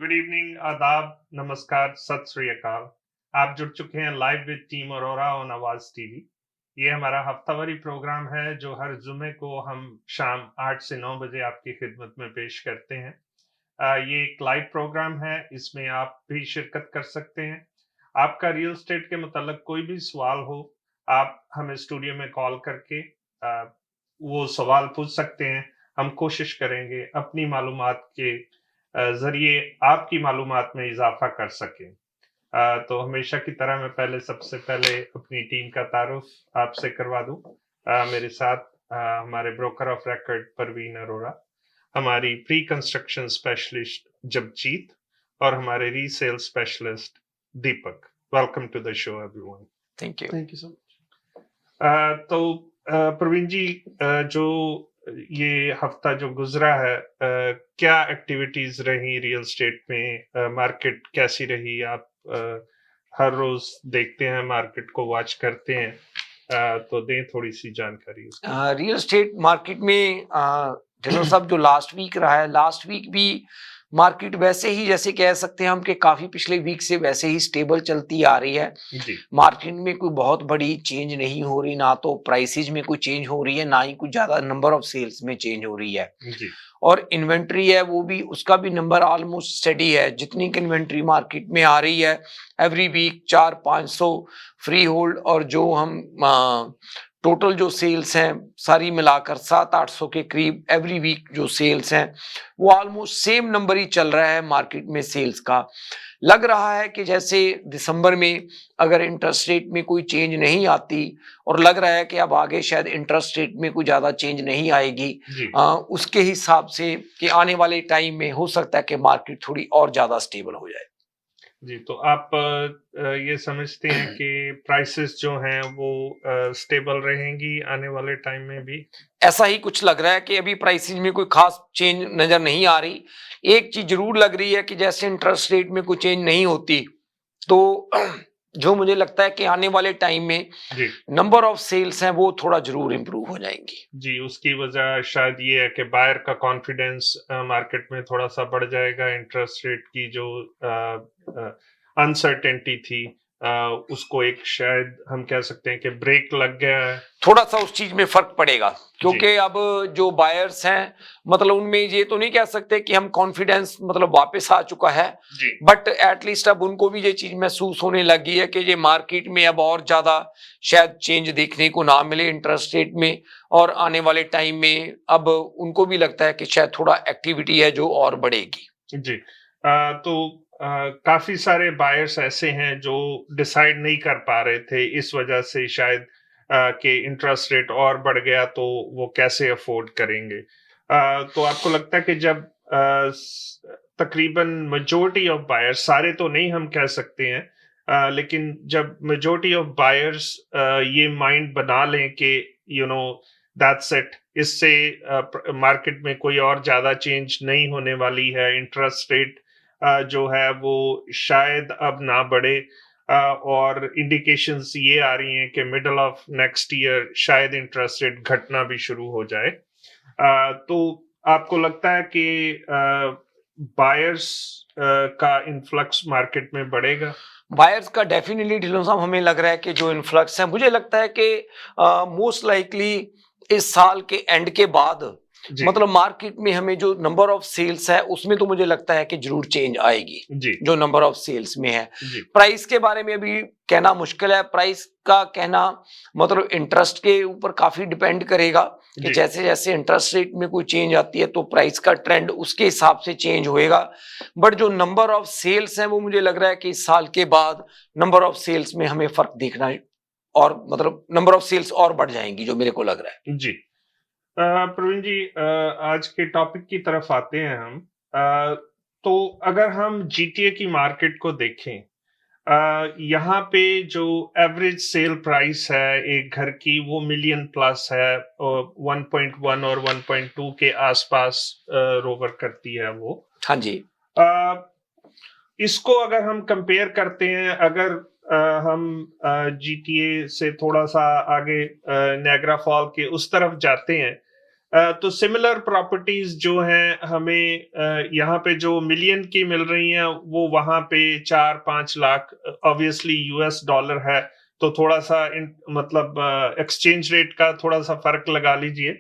Good evening, आदाब, नमस्कार, सत श्री अकाल। आप जुड़ चुके हैं live with team Arora on आवाज टीवी। ये हमारा हफ्तावारी प्रोग्राम है जो हर जुमे को हम शाम 8 से 9 बजे आपकी खिदमत में पेश करते हैं। ये एक लाइव प्रोग्राम है, इसमें आप भी शिरकत कर सकते हैं। आपका रियल एस्टेट के मुताल्लिक कोई भी सवाल हो, आप हमें स्टूडियो में कॉल करके वो सवाल पूछ सकते हैं। हम कोशिश करेंगे अपनी मालूमात के ज़रिए आपकी मालूमात में इज़ाफ़ा कर सकें। तो हमेशा की तरह मैं सबसे पहले अपनी टीम का तारुफ आपसे करवा दूँ। मेरे साथ हमारे broker of record Parveen Arora, हमारी प्री कंस्ट्रक्शन स्पेशलिस्ट जगजीत और हमारे resale specialist Deepak. Welcome to the show everyone. Thank you. Thank you so much. तो प्रवीण जी, जो ये हफ्ता जो गुजरा है, क्या एक्टिविटीज रही रियल एस्टेट में? मार्केट कैसी रही? आप हर रोज देखते हैं, मार्केट को वॉच करते हैं, तो दें थोड़ी सी जानकारी उसकी। रियल एस्टेट मार्केट में ढिल्लों साहब जो लास्ट वीक रहा है, लास्ट वीक भी मार्केट वैसे ही जैसे कह सकते हैं हम कि काफी पिछले वीक से वैसे ही स्टेबल चलती आ रही है। जी मार्केट में कोई बहुत बड़ी चेंज नहीं हो रही, ना तो प्राइसेज में कोई चेंज हो रही है, ना ही कुछ ज्यादा नंबर ऑफ सेल्स में चेंज हो रही है। जी और इन्वेंट्री है वो भी, उसका भी नंबर ऑलमोस्ट स्टडी है। जितनी की इन्वेंट्री मार्केट में आ रही है एवरी वीक 400-500 फ्री होल्ड, और जो हम टोटल जो सेल्स हैं सारी मिलाकर 700-800 के करीब एवरी वीक जो सेल्स हैं वो ऑलमोस्ट सेम नंबर ही चल रहा है मार्केट में सेल्स का। लग रहा है कि जैसे दिसंबर में अगर इंटरेस्ट रेट में कोई चेंज नहीं आती, और लग रहा है कि अब आगे शायद इंटरेस्ट रेट में कोई ज्यादा चेंज नहीं आएगी, जी उसके हिसाब से कि आने वाले टाइम में हो सकता है कि मार्केट थोड़ी और ज्यादा स्टेबल हो जाए। जी। तो आप ये समझते हैं कि प्राइसेस जो हैं वो स्टेबल रहेंगी आने वाले टाइम में भी? ऐसा ही कुछ लग रहा है कि अभी प्राइसेस में कोई खास चेंज नजर नहीं आ रही। एक चीज जरूर लग रही है कि जैसे इंटरेस्ट रेट में कोई चेंज नहीं होती, तो जो मुझे लगता है कि आने वाले टाइम में जी नंबर ऑफ सेल्स हैं वो थोड़ा जरूर इंप्रूव हो जाएंगी। जी, उसकी वजह शायद ये है कि बायर का कॉन्फिडेंस मार्केट में थोड़ा सा बढ़ जाएगा। इंटरेस्ट रेट की जो अनसर्टेनिटी थी, उसको एक शायद हम कह सकते हैं कि ब्रेक लग गया है। थोड़ा सा उस चीज में फर्क पड़ेगा, जी क्योंकि अब जो बायर्स हैं, मतलब उनमें ये तो नहीं कह सकते कि हम कॉन्फिडेंस मतलब वापस आ चुका है, जी बट एटलीस्ट अब उनको भी ये चीज महसूस होने लगी है कि ये मार्केट में अब और ज्यादा शायद चेंज देखने को ना मिले इंटरेस्ट रेट में, और आने वाले टाइम में अब उनको भी लगता है कि शायद थोड़ा एक्टिविटी है जो और बढ़ेगी। जी। तो काफी सारे बायर्स ऐसे हैं जो डिसाइड नहीं कर पा रहे थे, इस वजह से शायद कि इंटरेस्ट रेट और बढ़ गया तो वो कैसे अफोर्ड करेंगे। तो आपको लगता है कि जब तकरीबन मेजोरिटी ऑफ बायर्स, सारे तो नहीं हम कह सकते हैं, लेकिन जब मेजोरिटी ऑफ बायर्स ये माइंड बना लें कि यू नो दैट्स इट, इससे मार्केट में कोई और ज्यादा चेंज नहीं होने वाली है, इंटरेस्ट रेट जो है वो शायद अब ना बढ़े, और इंडिकेशंस ये आ रही हैं कि मिडल ऑफ नेक्स्ट ईयर शायद इंटरेस्ट रेट घटना भी शुरू हो जाए। तो आपको लगता है कि बायर्स का इन्फ्लक्स मार्केट में बढ़ेगा? बायर्स का डेफिनेटली ढिल्लों साहब हमें लग रहा है कि जो इन्फ्लक्स है, मुझे लगता है कि मोस्ट लाइकली इस साल के एंड के बाद जी मतलब मार्केट में हमें जो नंबर ऑफ सेल्स है उसमें तो मुझे लगता है कि जरूर चेंज आएगी। जी जो नंबर ऑफ सेल्स में है, जी प्राइस के बारे में अभी कहना मुश्किल है। प्राइस का कहना मतलब इंटरेस्ट के ऊपर काफी डिपेंड करेगा कि जी जैसे जैसे इंटरेस्ट रेट में कोई चेंज आती है तो प्राइस का ट्रेंड उसके हिसाब से चेंज होएगा। बट जो नंबर ऑफ सेल्स है वो मुझे लग रहा है कि इस साल के बाद नंबर ऑफ सेल्स में हमें फर्क देखना, और मतलब नंबर ऑफ सेल्स और बढ़ जाएंगी जो मेरे को लग रहा है। जी। प्रवीण जी, आज के टॉपिक की तरफ आते हैं हम। तो अगर हम जीटीए की मार्केट को देखें, यहाँ पे जो एवरेज सेल प्राइस है एक घर की वो मिलियन प्लस है, और 1.1 और 1.2 के आसपास रोवर करती है वो। हाँ जी। अ, इसको अगर हम कंपेयर करते हैं, अगर हम जीटीए से थोड़ा सा आगे नायग्रा फॉल के उस तरफ जाते हैं, तो सिमिलर प्रॉपर्टीज जो हैं हमें यहाँ पे जो मिलियन की मिल रही हैं वो वहां पे 4-5 लाख, ऑब्वियसली यूएस डॉलर है तो थोड़ा सा मतलब एक्सचेंज रेट का थोड़ा सा फर्क लगा लीजिए,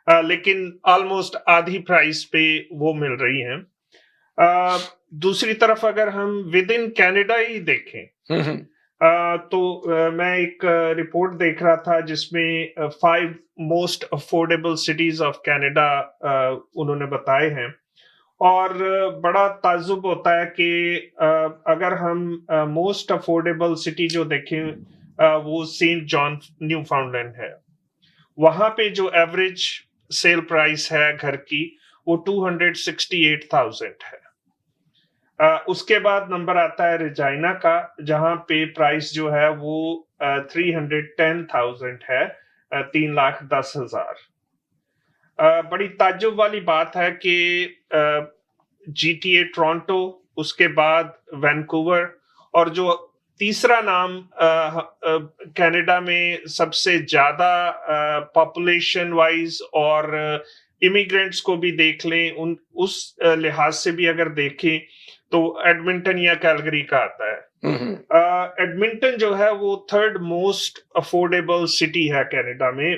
लेकिन ऑलमोस्ट आधी प्राइस पे वो मिल रही हैं। दूसरी तरफ अगर हम विद इन कनाडा ही देखें, मैं एक रिपोर्ट देख रहा था जिसमें 5 most affordable cities of Canada उन्होंने बताए हैं, और बड़ा ताज्जुब होता है कि अगर हम मोस्ट अफोर्डेबल सिटी जो देखें, वो सेंट जॉन न्यू फाउंडलैंड है। वहां पे जो एवरेज सेल प्राइस है घर की वो 268,000 है। उसके बाद नंबर आता है रेजाइना का, जहां पे प्राइस जो है वो 310,000 है, 3,10,000। बड़ी ताज्जुब वाली बात है कि जीटीए टोरंटो, उसके बाद वैंकूवर, और जो तीसरा नाम कनाडा में सबसे ज्यादा पॉपुलेशन वाइज और इमिग्रेंट्स को भी देख लें, उस लिहाज से भी अगर देखें तो एडमिंटन या कैलगरी का आता है। एडमिंटन जो है वो 3rd मोस्ट अफोर्डेबल सिटी है कनाडा में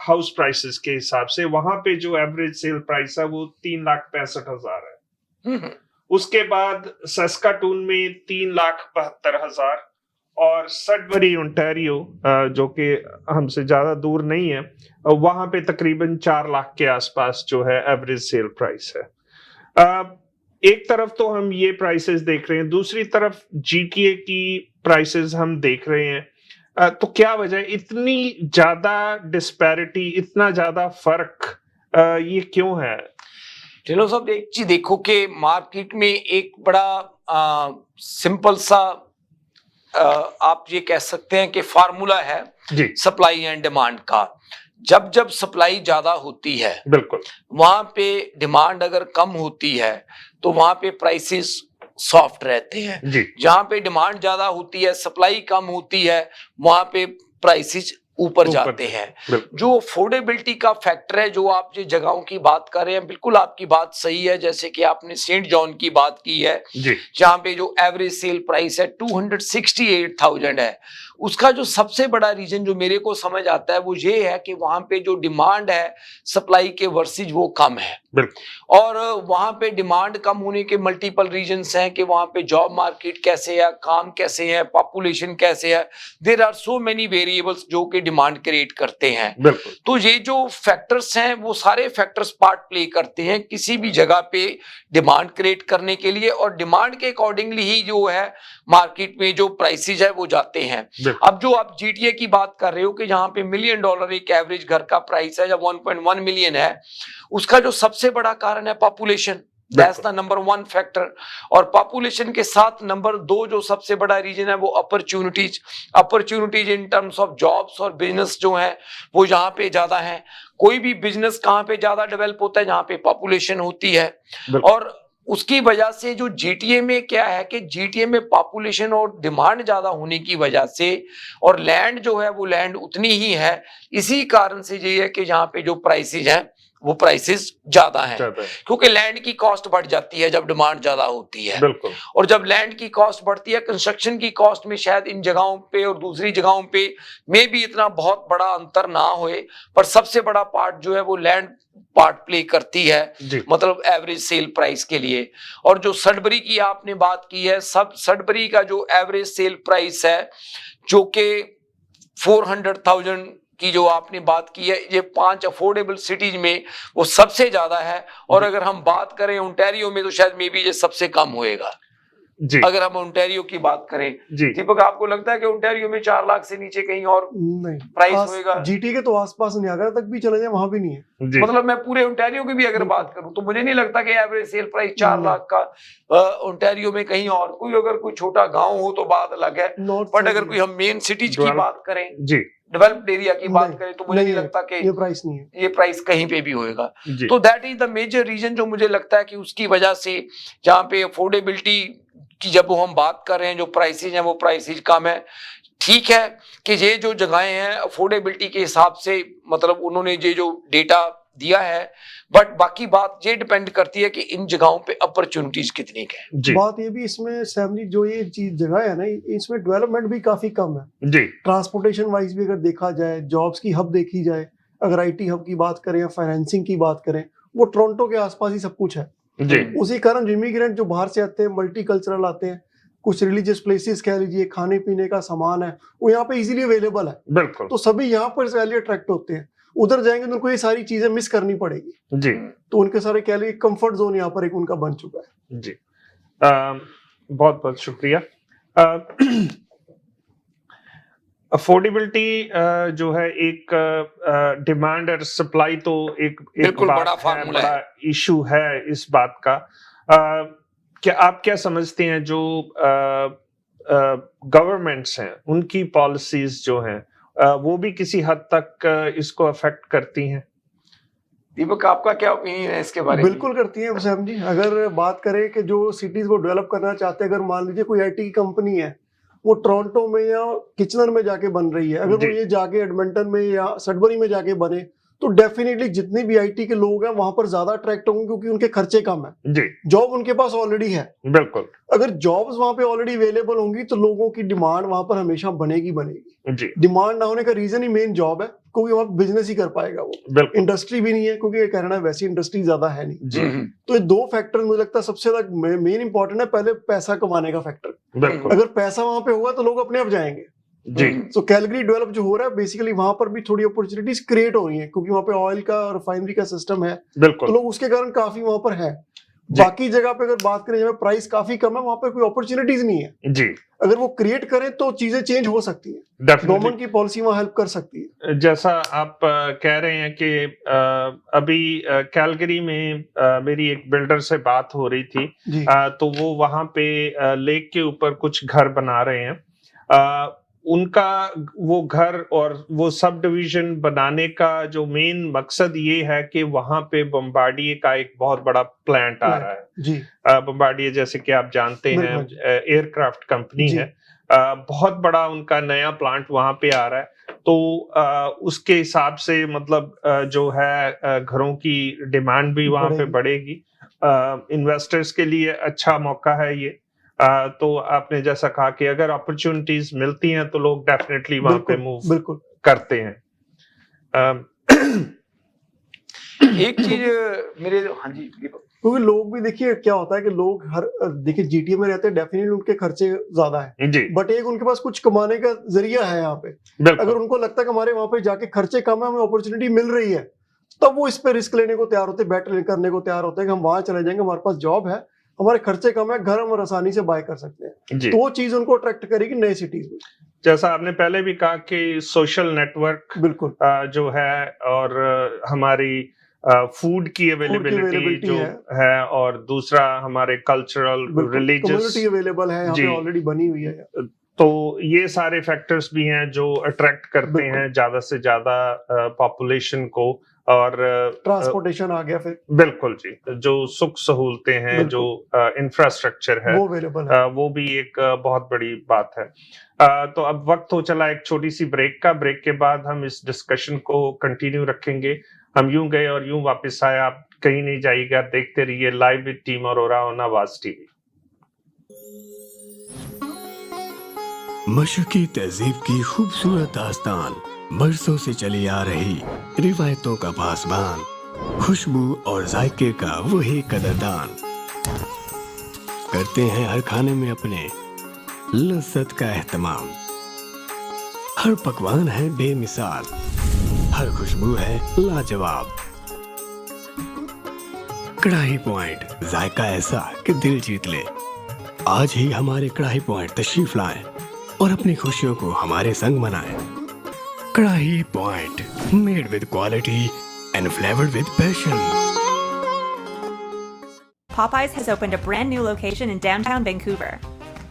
हाउस प्राइसेस के हिसाब से। वहां पे जो एवरेज सेल प्राइस है वो 3,65,000 है। उसके बाद सस्काटून में 3,72,000, और सडबरी ओंटारियो जो कि हमसे ज्यादा दूर नहीं है, वहां पे तकरीबन 4 लाख के आसपास जो है एवरेज सेल प्राइस है। एक तरफ तो हम ये प्राइसेस देख रहे हैं, दूसरी तरफ जीटीए की प्राइसेस हम देख रहे हैं। तो क्या वजह इतनी ज्यादा डिस्पैरिटी, इतना ज्यादा फर्क ये क्यों है? चलो सब एक चीज देखो कि मार्केट में एक बड़ा सिंपल सा आप ये कह सकते हैं कि फार्मूला है सप्लाई एंड डिमांड का। जब जब सप्लाई ज्यादा होती है, बिल्कुल, वहां पे डिमांड अगर कम होती है तो वहां पे प्राइसेस सॉफ्ट रहते हैं। जहां पे डिमांड ज्यादा होती है, सप्लाई कम होती है, वहां पे प्राइसेस ऊपर जाते हैं। जो अफोर्डेबिलिटी का फैक्टर है, जो आप जो जगहों की बात कर रहे हैं, बिल्कुल आपकी बात सही है। जैसे कि आपने सेंट जॉन की बात की है, जहां पे जो एवरेज सेल प्राइस है 268,000 है। उसका जो सबसे बड़ा रीजन जो मेरे को समझ आता है वो ये है कि वहां पे जो डिमांड है सप्लाई के वर्सेज वो कम है, और वहां पे डिमांड कम होने के मल्टीपल रीजंस हैं कि वहां पे जॉब मार्केट कैसे है, काम कैसे है, पॉपुलेशन कैसे है। There are so many variables जो कि डिमांड क्रिएट करते हैं। तो ये जो फैक्टर्स हैं वो सारे फैक्टर्स पार्ट प्ले करते हैं किसी भी जगह पे डिमांड क्रिएट करने के लिए, और डिमांड के अकॉर्डिंगली ही जो है मार्केट में जो प्राइसेस है वो जाते हैं। अब जो आप जीटीए की बात कर रहे हो कि जहां पे $1 मिलियन एक एवरेज घर का प्राइस है, जब 1.1 मिलियन है, उसका जो सबसे बड़ा कारण है population. That's the number 1 factor. और पॉपुलेशन के साथ नंबर 2 जो सबसे बड़ा रीजन है वो opportunities in terms of jobs और बिजनेस जो है वो यहाँ पे ज्यादा है। कोई भी बिजनेस कहाँ पे ज्यादा डेवलप होता है? जहाँ पे पॉपुलेशन होती है। और उसकी वजह से जो जीटीए में क्या है कि जीटीए में पॉपुलेशन और डिमांड ज्यादा होने की वजह से, और लैंड जो है वो लैंड उतनी ही है, इसी कारण से ये है कि यहाँ पे जो प्राइसेस हैं वो प्राइसेस ज्यादा हैं, क्योंकि लैंड की कॉस्ट बढ़ जाती है जब डिमांड ज्यादा होती है। और जब लैंड की कॉस्ट बढ़ती है, कंस्ट्रक्शन की कॉस्ट में शायद इन जगहों पे और दूसरी जगहों पे में भी इतना बहुत बड़ा अंतर ना होए, पर सबसे बड़ा पार्ट जो है वो लैंड पार्ट प्ले करती है, मतलब एवरेज सेल प्राइस के लिए। और जो सडबरी की आपने बात की है, सब सडबरी का जो एवरेज सेल प्राइस है जो कि 400,000 की जो आपने बात की है, ये 5 अफोर्डेबल सिटीज में वो सबसे ज्यादा है। और अगर हम बात करें ओंटारियो में तो शायद मे बी ये सबसे कम होएगा अगर हम ओंटारियो की बात करें। दीपक, आपको लगता है कि ओंटारियो में 4 लाख से नीचे कहीं और नहीं प्राइस होएगा? जीटी के तो आसपास नियाग्रा तक भी चले जाए, वहां भी नहीं है। मतलब मैं पूरे ओंटारियो की भी अगर बात करूं तो मुझे नहीं लगता कि एवरेज सेल प्राइस 4 लाख का ओंटारियो में कहीं और। कोई अगर कोई छोटा गांव हो तो बात अलग है, बट अगर कोई हम मेन सिटीज की बात करें, डेवलप्ड एरिया की बात करें, तो मुझे नहीं लगता कि ये प्राइस नहीं है, ये प्राइस कहीं पे भी होएगा। तो that is the major reason जो मुझे लगता है कि उसकी वजह से जहाँ पे अफोर्डेबिलिटी की जब हम बात कर रहे हैं, जो प्राइसेज हैं वो प्राइसेज कम है। ठीक है कि ये जो जगहें हैं अफोर्डेबिलिटी के हिसाब से, मतलब उन्होंने ये जो डेटा दिया है, बट बाकी बात ये डिपेंड करती है कि इन जगहों पे अपॉर्चुनिटीज कितनी है। जी बात ये भी इसमें सैमली जो ये चीज जगह है ना, इसमें डेवलपमेंट भी काफी कम है। जी ट्रांसपोर्टेशन वाइज भी अगर देखा जाए, जॉब्स की हब देखी जाए, अगर आईटी हब की बात करें या फाइनेंसिंग की बात करें, वो टोरंटो के आसपास ही सब कुछ है। जी उसी कारण जो इमिग्रेंट जो बाहर से आते हैं, मल्टी कल्चरल आते हैं, कुछ रिलीजियस प्लेसेस कह लीजिए, खाने पीने का सामान है वो यहाँ पे इजीली अवेलेबल है, बिल्कुल तो सभी यहाँ पर इसलिए अट्रैक्ट होते हैं। उधर जाएंगे तो उनको ये सारी चीजें मिस करनी पड़ेगी, जी तो उनके सारे कह लीजिए कंफर्ट जोन यहाँ पर एक उनका बन चुका है। जी बहुत बहुत शुक्रिया। अफोर्डेबिलिटी जो है एक डिमांड और सप्लाई तो एक बिल्कुल बात बड़ा है, फार्मूला बड़ा इशू है इस बात का। क्या आप क्या समझते हैं जो गवर्नमेंट्स हैं उनकी पॉलिसीज जो हैं वो भी किसी हद तक इसको अफेक्ट करती हैं? दीपक, आपका क्या ओपिनियन है इसके बारे में? बिल्कुल करती है सैम जी। अगर बात करें कि जो सिटीज को डेवलप करना चाहते हैं, अगर मान लीजिए कोई आईटी की कंपनी है, वो टोरंटो में या किचनर में जाके बन रही है, अगर वो जी। ये जाके एडमंटन में या सडबरी में जाके बने, तो डेफिनेटली जितने भी आईटी के लोग हैं वहां पर ज्यादा अट्रैक्ट होंगे, क्योंकि उनके खर्चे कम है, जी जॉब उनके पास ऑलरेडी है। बिल्कुल अगर जॉब्स वहां पे ऑलरेडी अवेलेबल होंगी तो लोगों की डिमांड वहां पर हमेशा बनेगी बनेगी। जी डिमांड ना होने का रीजन ही मेन जॉब है, क्योंकि वहां बिजनेस ही कर पाएगा वो। बिल्कुल इंडस्ट्री भी नहीं है, क्योंकि कनाडा वैसी इंडस्ट्री ज्यादा है नहीं। जी तो ये दो फैक्टर मुझे लगता है सबसे ज्यादा मेन इंपॉर्टेंट है। पहले पैसा कमाने का फैक्टर, बिल्कुल अगर पैसा वहां पे होगा तो लोग अपने आप जाएंगे। जी तो कैलगरी डेवलप जो हो रहा है, बेसिकली वहां पर भी थोड़ी अपॉर्चुनिटीज क्रिएट हो रही है, क्योंकि वहां पे ऑयल का रिफाइनरी का सिस्टम है, तो बिल्कुल लोग उसके कारण काफी वहां पर है। जी। बाकी जगह पे अगर बात करें जहाँ प्राइस काफी कम है, वहां पे कोई अपॉर्चुनिटीज नहीं है। जी अगर वो क्रिएट करें तो चीजें चेंज हो सकती है, डेफिनेटली। गवर्नमेंट की पॉलिसी वहां हेल्प कर सकती है। जैसा आप कह रहे हैं कि अभी कैलगरी में मेरी एक बिल्डर से बात हो रही थी, जी तो वो वहां पे लेक के ऊपर कुछ घर बना रहे हैं। उनका वो घर और वो सब डिवीजन बनाने का जो मेन मकसद ये है कि वहां पे बम्बार्डियर का एक बहुत बड़ा प्लांट आ रहा है। जी बम्बार्डियर जैसे कि आप जानते हैं बिल्कुल। एयरक्राफ्ट कंपनी जी। है, बहुत बड़ा उनका नया प्लांट वहां पे आ रहा है। तो उसके हिसाब से मतलब जो है घरों की डिमांड भी वहां पे बढ़ेगी। इन्वेस्टर्स के लिए अच्छा मौका है ये। तो आपने जैसा कहा कि अगर अपॉर्चुनिटीज मिलती हैं तो लोग डेफिनेटली वहां पे मूव बिल्कुल करते हैं। एक चीज मेरे, हाँ जी दीपक। क्योंकि लोग भी देखिए क्या होता है कि लोग हर देखिए जीटीए में रहते हैं, डेफिनेटली उनके खर्चे ज्यादा है, जी बट एक उनके पास कुछ कमाने का जरिया है यहाँ पे। बिल्कुल अगर उनको लगता है कि हमारे वहां पे जाके खर्चे कम है, हमें अपॉर्चुनिटी मिल रही है, तब वो इस पे रिस्क लेने को तैयार होते हैं, बेट करने को तैयार होते हैं कि हम वहां चले जाएंगे, हमारे पास जॉब है, हमारे खर्चे कम है, घर हम आसानी से बाय कर सकते हैं। जी। तो वो चीज उनको अट्रैक्ट करेगी नए सिटीज में। जैसा आपने पहले भी कहा कि सोशल नेटवर्क बिल्कुल जो है और हमारी फूड की अवेलेबिलिटी जो है और दूसरा हमारे कल्चरल रिलीजियस कम्युनिटी अवेलेबल है यहाँ पे, ऑलरेडी बनी हुई है। तो ये सारे फैक्टर्स भी हैं जो अट्रैक्ट करते हैं ज्यादा से ज्यादा पॉपुलेशन को। और ट्रांसपोर्टेशन आ गया फिर, बिल्कुल जी, जो सुख सहूलतें हैं, जो इंफ्रास्ट्रक्चर है वो अवेलेबल है, वो भी एक बहुत बड़ी बात है। तो अब वक्त हो चला एक छोटी सी ब्रेक का। ब्रेक के बाद हम इस डिस्कशन को कंटिन्यू रखेंगे। हम यूं गए और यूं वापस आए, आप कहीं नहीं जाइएगा, देखते रहिए live with team Arora on आवाज टीवी। मशरकी तहजीब की खूबसूरत दास्तान, बरसों से चली आ रही रिवायतों का पासबान, खुशबू और जायके का वही कदरदान, करते हैं हर खाने में अपने लज्जत का एहतमाम। हर पकवान है बेमिसाल, हर खुशबू है लाजवाब। कढ़ाई पॉइंट, जायका ऐसा कि दिल जीत ले। आज ही हमारे कढ़ाई पॉइंट तशरीफ लाएं और अपनी खुशियों को हमारे संग मनाएं। कढ़ाई point, made with quality and flavored with passion. Popeyes has opened a brand new location in downtown Vancouver.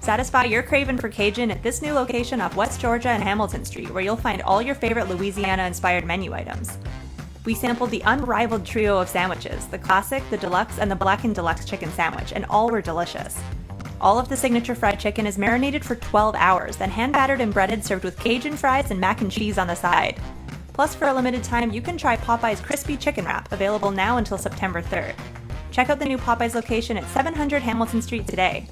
Satisfy your craving for Cajun at this new location off West Georgia and Hamilton Street, where you'll find all your favorite Louisiana-inspired menu items. We sampled the unrivaled trio of sandwiches, the classic, the deluxe, and the blackened deluxe chicken sandwich, and all were delicious. All of the signature fried chicken is marinated for 12 hours, then hand battered and breaded, served with Cajun fries and mac and cheese on the side. Plus, for a limited time, you can try Popeye's Crispy Chicken Wrap, available now until September 3rd. Check out the new Popeye's location at 700 Hamilton Street today.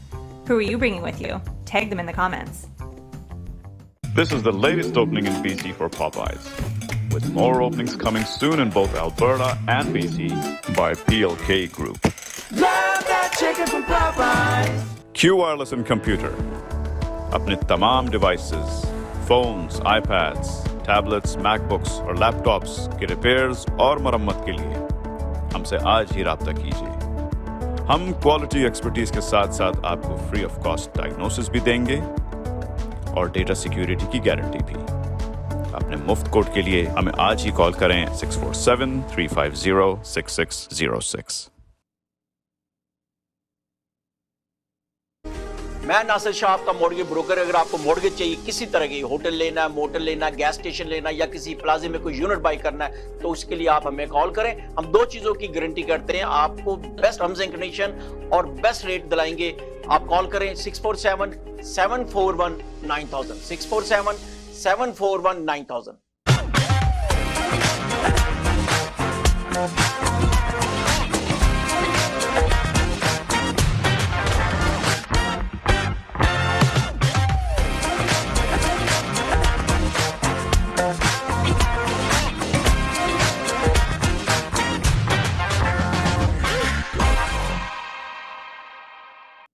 Who are you bringing with you? Tag them in the comments. This is the latest opening in BC for Popeyes, with more openings coming soon in both Alberta and BC by PLK Group. Love that chicken from Popeyes. Q Wireless and Computer. अपने तमाम devices, phones, iPads, tablets, MacBooks और laptops के repairs और मरम्मत के लिए हमसे आज ही राब्ता कीजिए। हम क्वालिटी एक्सपर्टीज के साथ साथ आपको फ्री ऑफ कॉस्ट डायग्नोसिस भी देंगे और डेटा सिक्योरिटी की गारंटी भी। अपने मुफ्त कोड के लिए हमें आज ही कॉल करें 647-350-6606। मैं नासिर शाह, आपका मॉर्गेज ब्रोकर। अगर आपको मॉर्गेज चाहिए, किसी तरह की, होटल लेना है, मोटल लेना है, गैस स्टेशन लेना है या किसी प्लाजे में कोई यूनिट बाई करना है, तो उसके लिए आप हमें कॉल करें। हम दो चीजों की गारंटी करते हैं, आपको बेस्ट टर्म्स एंड कंडीशन और बेस्ट रेट दिलाएंगे। आप कॉल करें 647-741-9000 647-741-9000।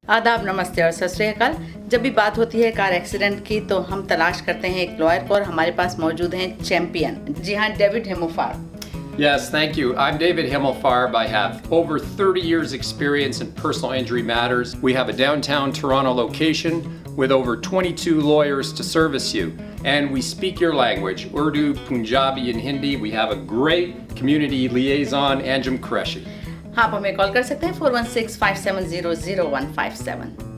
आदाब, नमस्ते और सत श्री अकाल। जब भी बात होती है कार एक्सीडेंट की तो हम तलाश करते हैं एक लॉयर को, और हमारे पास मौजूद हैं चैंपियन। जी हाँ, David हेमोफार। Yes, thank you. I'm David Himmelfarb. I have over 30 years experience in personal injury matters. We have a downtown Toronto location with over 22 lawyers to service you. And we speak your language, Urdu, Punjabi and Hindi. We have a great community liaison, Anjum Qureshi. हाँ, आप हमें call कर सकते हैं 416-570-0157।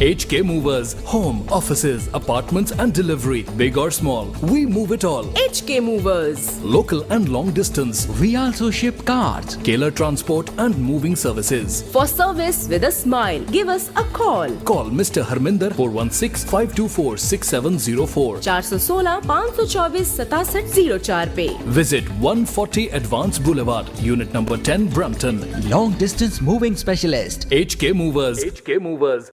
HK Movers, home, offices, apartments and delivery, big or small, we move it all. HK Movers. Local and long distance, we also ship cars, Keller transport and moving services. For service with a smile, give us a call. Call Mr. Harminder 416-524-6704. 416-524-6704 पे. Visit 140 Advanced Boulevard, Unit number 10, Brampton. Long distance moving specialist. HK Movers. HK Movers.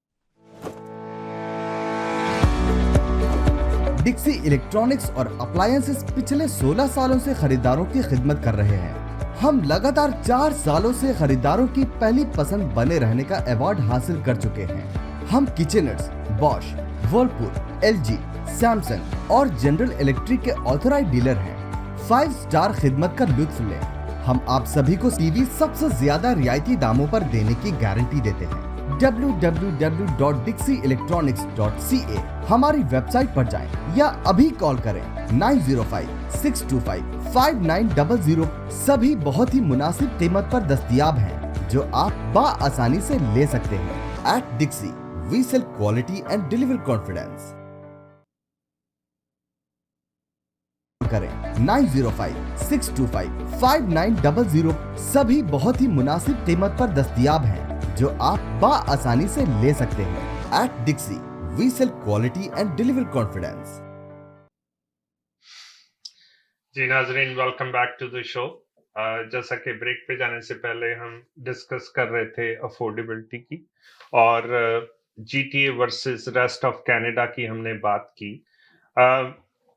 Dixie electronics और appliances पिछले 16 सालों से खरीदारों की खिदमत कर रहे हैं। हम लगातार 4 सालों से खरीदारों की पहली पसंद बने रहने का अवार्ड हासिल कर चुके हैं। हम किचनर्स, बॉश, वर्लपूल, एलजी, सैमसंग और जनरल इलेक्ट्रिक के ऑथराइज्ड डीलर हैं। 5 स्टार खिदमत का लुत्फ लें। हम आप सभी को टीवी सबसे ज्यादा रियायती दामों पर देने की गारंटी देते हैं। www.dixieelectronics.ca हमारी वेबसाइट पर जाएं या अभी कॉल करें 905-625-5900। सभी बहुत ही मुनासिब कीमत पर दस्तयाब हैं, जो आप बाआसानी से ले सकते हैं। At Dixie, we sell quality and deliver confidence. करें 905-625-5900। सभी बहुत ही मुनासिब कीमत पर दस्तयाब हैं, जो आप बाआसानी से ले सकते हैं। At Dixie, we sell quality and deliver confidence. जी नाजरीन, welcome back to the show. जैसा कि ब्रेक पे जाने से पहले हम डिस्कस कर रहे थे अफोर्डेबिलिटी की और GTA versus rest of Canada की हमने बात की।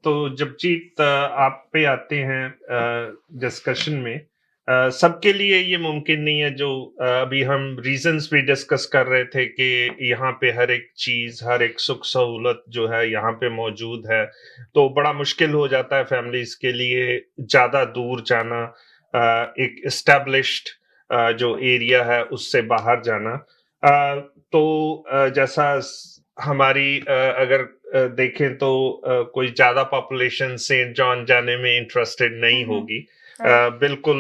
तो जब जीत आप पे आते हैं डिस्कशन में, सबके लिए ये मुमकिन नहीं है। जो अभी हम रीजंस भी डिस्कस कर रहे थे कि यहाँ पे हर एक चीज, हर एक सुख सहूलत जो है यहाँ पे मौजूद है, तो बड़ा मुश्किल हो जाता है फैमिलीज के लिए ज्यादा दूर जाना, एक एस्टेब्लिश्ड जो एरिया है उससे बाहर जाना। तो जैसा हमारी अगर देखें तो कोई ज्यादा पॉपुलेशन सेंट जॉन जाने में इंटरेस्टेड नहीं होगी। बिल्कुल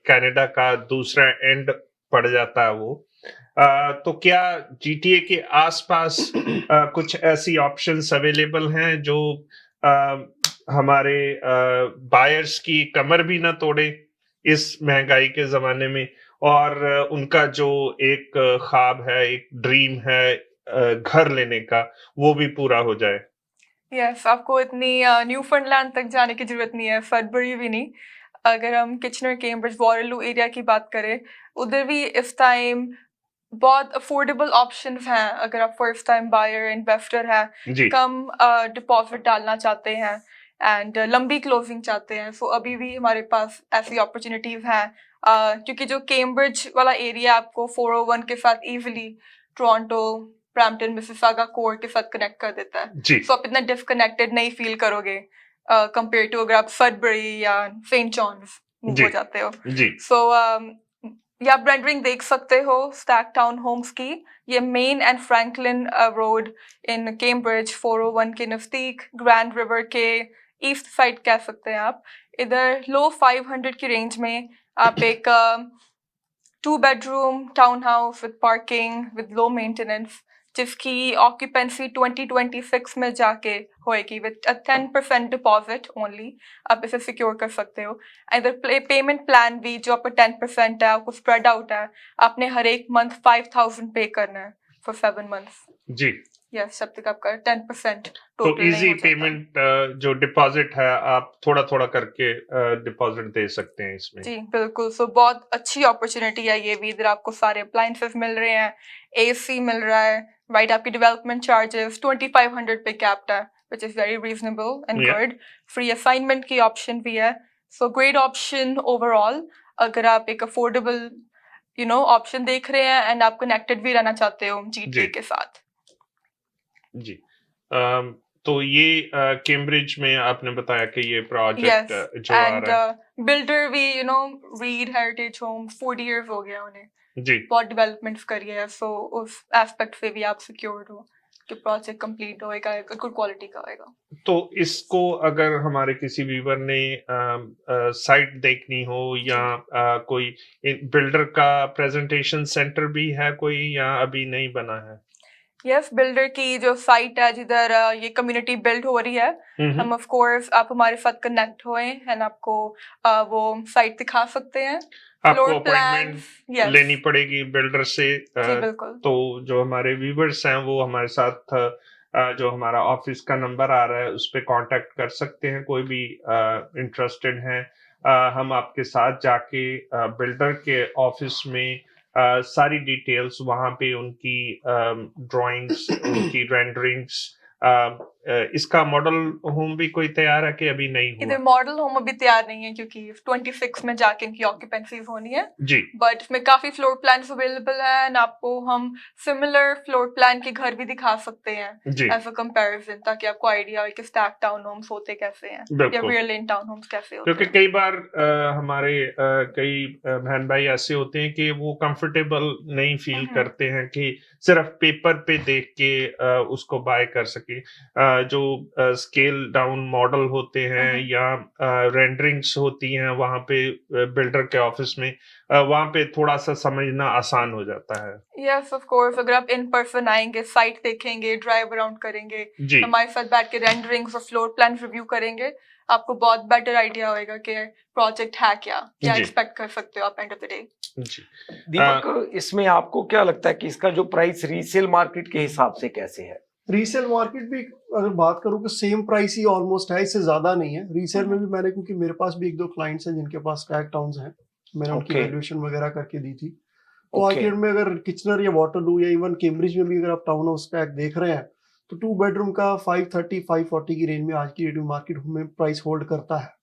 कनाडा का दूसरा एंड पड़ जाता है वो। तो क्या GTA के आसपास कुछ ऐसी ऑप्शंस अवेलेबल हैं जो हमारे बायर्स की कमर भी ना तोड़े इस महंगाई के जमाने में, और उनका जो एक ख्वाब है, एक ड्रीम है घर लेने का, वो भी पूरा हो जाए। यस, आपको इतनी न्यूफाउंडलैंड तक जाने की जरूरत नहीं है, सडबरी भी नहीं। अगर हम किचनर, कैम्ब्रिज, वॉरलू एरिया की बात करें, उधर भी इस टाइम बहुत अफोर्डेबल ऑप्शंस हैं। अगर आप फर्स्ट टाइम बायर इन्वेस्टर है, जी। कम डिपॉजिट डालना चाहते हैं एंड लंबी क्लोजिंग चाहते हैं, सो अभी भी हमारे पास ऐसी अपॉर्चुनिटीज हैं। क्योंकि जो कैम्ब्रिज वाला एरिया आपको 401 के साथ easily Toronto, Brampton, Mississauga core के साथ कनेक्ट कर देता है, जी। सो आप इतना डिस्कनेक्टेड नहीं फील करोगे कंपेयर टू अगर आप सडबरी या सेंट जॉन्स मूव जी। हो जाते हो। जी। सो ये आप रेंडरिंग देख सकते हो स्टैक टाउन होम्स की। ये main and Franklin road in Cambridge 401 के नजदीक, ग्रैंड रिवर के ईस्ट साइड कह सकते हैं आप। इधर लो 500 की रेंज में आप एक 2 bedroom town house with parking with low maintenance, जिसकी ऑक्यूपेंसी 2026 में जाके होएगी विद 10% डिपॉजिट ओनली, आप इसे सिक्योर कर सकते हो। इधर पेमेंट प्लान भी जो आपका 10% है, आपको स्प्रेड आउट है, आपने हर एक मंथ 5000 पे करना है फॉर 7 मंथ्स। जी। यस, सब तक आपका 10% तो टोटल नहीं इजी हो जाता। पेमेंट जो डिपॉजिट है, आप थोड़ा थोड़ा करके डिपॉजिट दे सकते हैं इसमें। जी बिल्कुल, सो बहुत अच्छी अपॉर्चुनिटी है ये भी। इधर आपको सारे अप्लायंसेस मिल रहे हैं, एसी मिल रहा है, राइट। आपकी डेवलपमेंट चार्जेस 2500 पे कैप्ड है, which is very reasonable and Yeah. Good. Free assignment की ऑप्शन भी है, सो ग्रेट ऑप्शन ओवरऑल। अगर आप एक अफोर्डेबल ऑप्शन देख रहे हैं एंड आप कनेक्टेड भी रहना चाहते हो जी। GTA के साथ। जी। तो ये कैम्ब्रिज में आपने बताया कि ये प्रोजेक्ट यस, जो आ एंड रहा है। बिल्डर भी रीड हेरिटेज होम 40 इयर्स हो गया उन्हें, जी। बहुत डेवलपमेंट्स करी है, सो उस एस्पेक्ट से भी आप सिक्योर्ड हो कि प्रोजेक्ट कंप्लीट होएगा, गुड क्वालिटी का होएगा। तो इसको अगर हमारे किसी व्यूवर ने साइट देखनी हो, या कोई बिल्डर का प्रेजेंटेशन सेंटर भी है कोई, या अभी नहीं बना है? यस, बिल्डर की जो साइट है जिधर ये कम्युनिटी बिल्ड हो रही है, हम ऑफ कोर्स आप हमारे साथ कनेक्ट होए एंड आपको वो साइट दिखा सकते हैं। आपको फ्लोर प्लान, अपॉइंटमेंट लेनी पड़ेगी बिल्डर से। जी बिल्कुल। तो जो हमारे व्यूवर्स हैं वो हमारे साथ जो हमारा ऑफिस का नंबर आ रहा है उस पे कांटेक्ट कर सकते हैं, कोई भी इंटरेस्टेड हैं। हम आपके साथ जाके बिल्डर के ऑफिस में सारी डिटेल्स, वहाँ पे उनकी ड्राइंग्स, उनकी रेंडरिंग्स, इसका मॉडल होम भी कोई तैयार है कि अभी नहीं हुआ? इधर मॉडल होम अभी तैयार नहीं है क्योंकि 26 में जाके इनकी ऑक्यूपेंसीज होनी है जी। बट इसमें काफी फ्लोर प्लान्स अवेलेबल है एंड आपको हम सिमिलर फ्लोर प्लान के घर भी दिखा सकते हैं जी। एज अ कंपैरिजन, ताकि आपको आइडिया हो कि स्टैक टाउन होम्स होते कैसे हैं या बिल्कुल। रियल लेन टाउन होम्स कैसे होते क्योंकि हैं। कई बार हमारे कई बहन भाई ऐसे होते हैं कि वो कंफर्टेबल नहीं फील करते हैं कि सिर्फ पेपर पे देख के उसको बाय कर सके। जो स्केल डाउन मॉडल होते हैं या रेंडरिंग्स होती हैं वहां पे बिल्डर के ऑफिस में, वहां पे थोड़ा सा समझना आसान हो जाता है। यस ऑफ कोर्स, अगर आप इन पर्सन आएंगे, साइट देखेंगे, ड्राइव अराउंड करेंगे, जी। हमारे साथ बैठ के रेंडरिंग्स और फ्लोर प्लान रिव्यू करेंगे, आपको बहुत बेटर आइडिया होएगा कि प्रोजेक्ट है क्या जी। एक्सपेक्ट कर सकते हो आप एंड ऑफ द डे। जी। दीपक, इसमें आपको क्या लगता है कि इसका जो प्राइस रीसेल मार्केट के हिसाब से कैसे है? रीसेल मार्केट भी अगर बात करूँ कि सेम प्राइस ही ऑलमोस्ट है, इससे ज्यादा नहीं है। रीसेल में भी मैंने, क्योंकि मेरे पास भी 1-2 क्लाइंट्स हैं जिनके पास स्टैक टाउन्स हैं, मैंने उनकी वैल्यूएशन वगैरह करके दी थी। तो आर्किड में अगर किचनर या वाटरलू या इवन कैम्ब्रिज में भी अगर आप टाउन हाउस स्टैक देख रहे हैं तो 2 बेडरूम का 530-540 की रेंज में आज की डेट में मार्केट में प्राइस होल्ड करता है।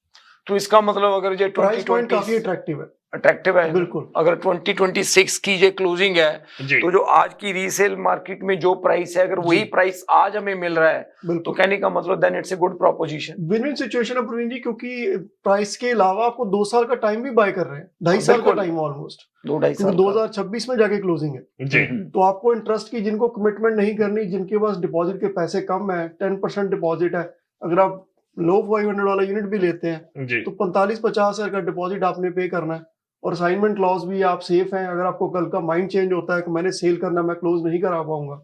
तो इसका मतलब अगर जो प्राइस पॉइंट काफी अट्रैक्टिव है। बिल्कुल। अगर 2026 की जो क्लोजिंग है तो जो आज की रीसेल मार्केट में जो प्राइस है, अगर वही प्राइस आज हमें मिल रहा है तो कहने का मतलब then it's a good proposition, win win situation है प्रवीण जी, क्योंकि प्राइस के अलावा आपको 2 साल का टाइम भी बाय कर रहे हैं, 2.5 साल का टाइम ऑलमोस्ट, 2-2.5 साल, 2026 में जाके क्लोजिंग है जी। तो आपको इंटरेस्ट की, जिनको कमिटमेंट नहीं करनी, जिनके पास डिपॉजिट के पैसे कम है, 10% डिपॉजिट है, अगर आप लो 500 वाला यूनिट भी लेते हैं जी। तो 45-50 हजार का डिपॉजिट आपने पे करना है और असाइनमेंट क्लॉज भी आप सेफ हैं। अगर आपको कल का माइंड चेंज होता है कि मैंने सेल करना, मैं क्लोज नहीं करा पाऊंगा,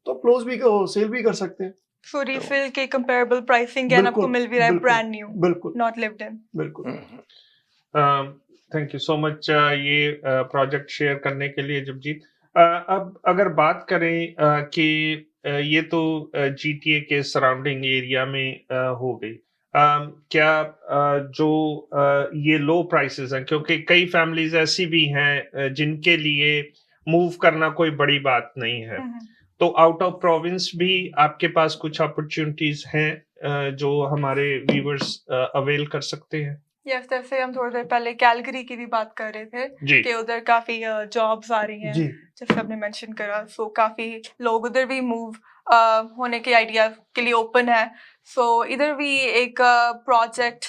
तो आप क्लोज भी सेल भी कर सकते हैं। सो रीसेल के कंपेरेबल प्राइसिंग यानी आपको मिल भी रहा है ब्रांड न्यू, बिल्कुल नॉट लिव्ड इन। बिल्कुल। थैंक यू सो मच ये प्रोजेक्ट शेयर करने के लिए जगजीत। अब अगर बात करें कि ये तो GTA के सराउंडिंग एरिया में हो गई, क्या जो ये लो प्राइसेस हैं, क्योंकि कई फैमिलीज ऐसी भी हैं जिनके लिए मूव करना कोई बड़ी बात नहीं है, तो आउट ऑफ प्रोविंस भी आपके पास कुछ अपॉर्चुनिटीज हैं जो हमारे व्यूअर्स अवेल कर सकते हैं? यस, जैसे हम थोड़ी देर पहले कैलगरी की भी बात कर रहे थे कि उधर काफी जॉब्स आ रही हैं, जैसे आपने मेंशन करा, सो काफी लोग उधर भी मूव होने के आइडिया के लिए ओपन है। सो इधर भी एक प्रोजेक्ट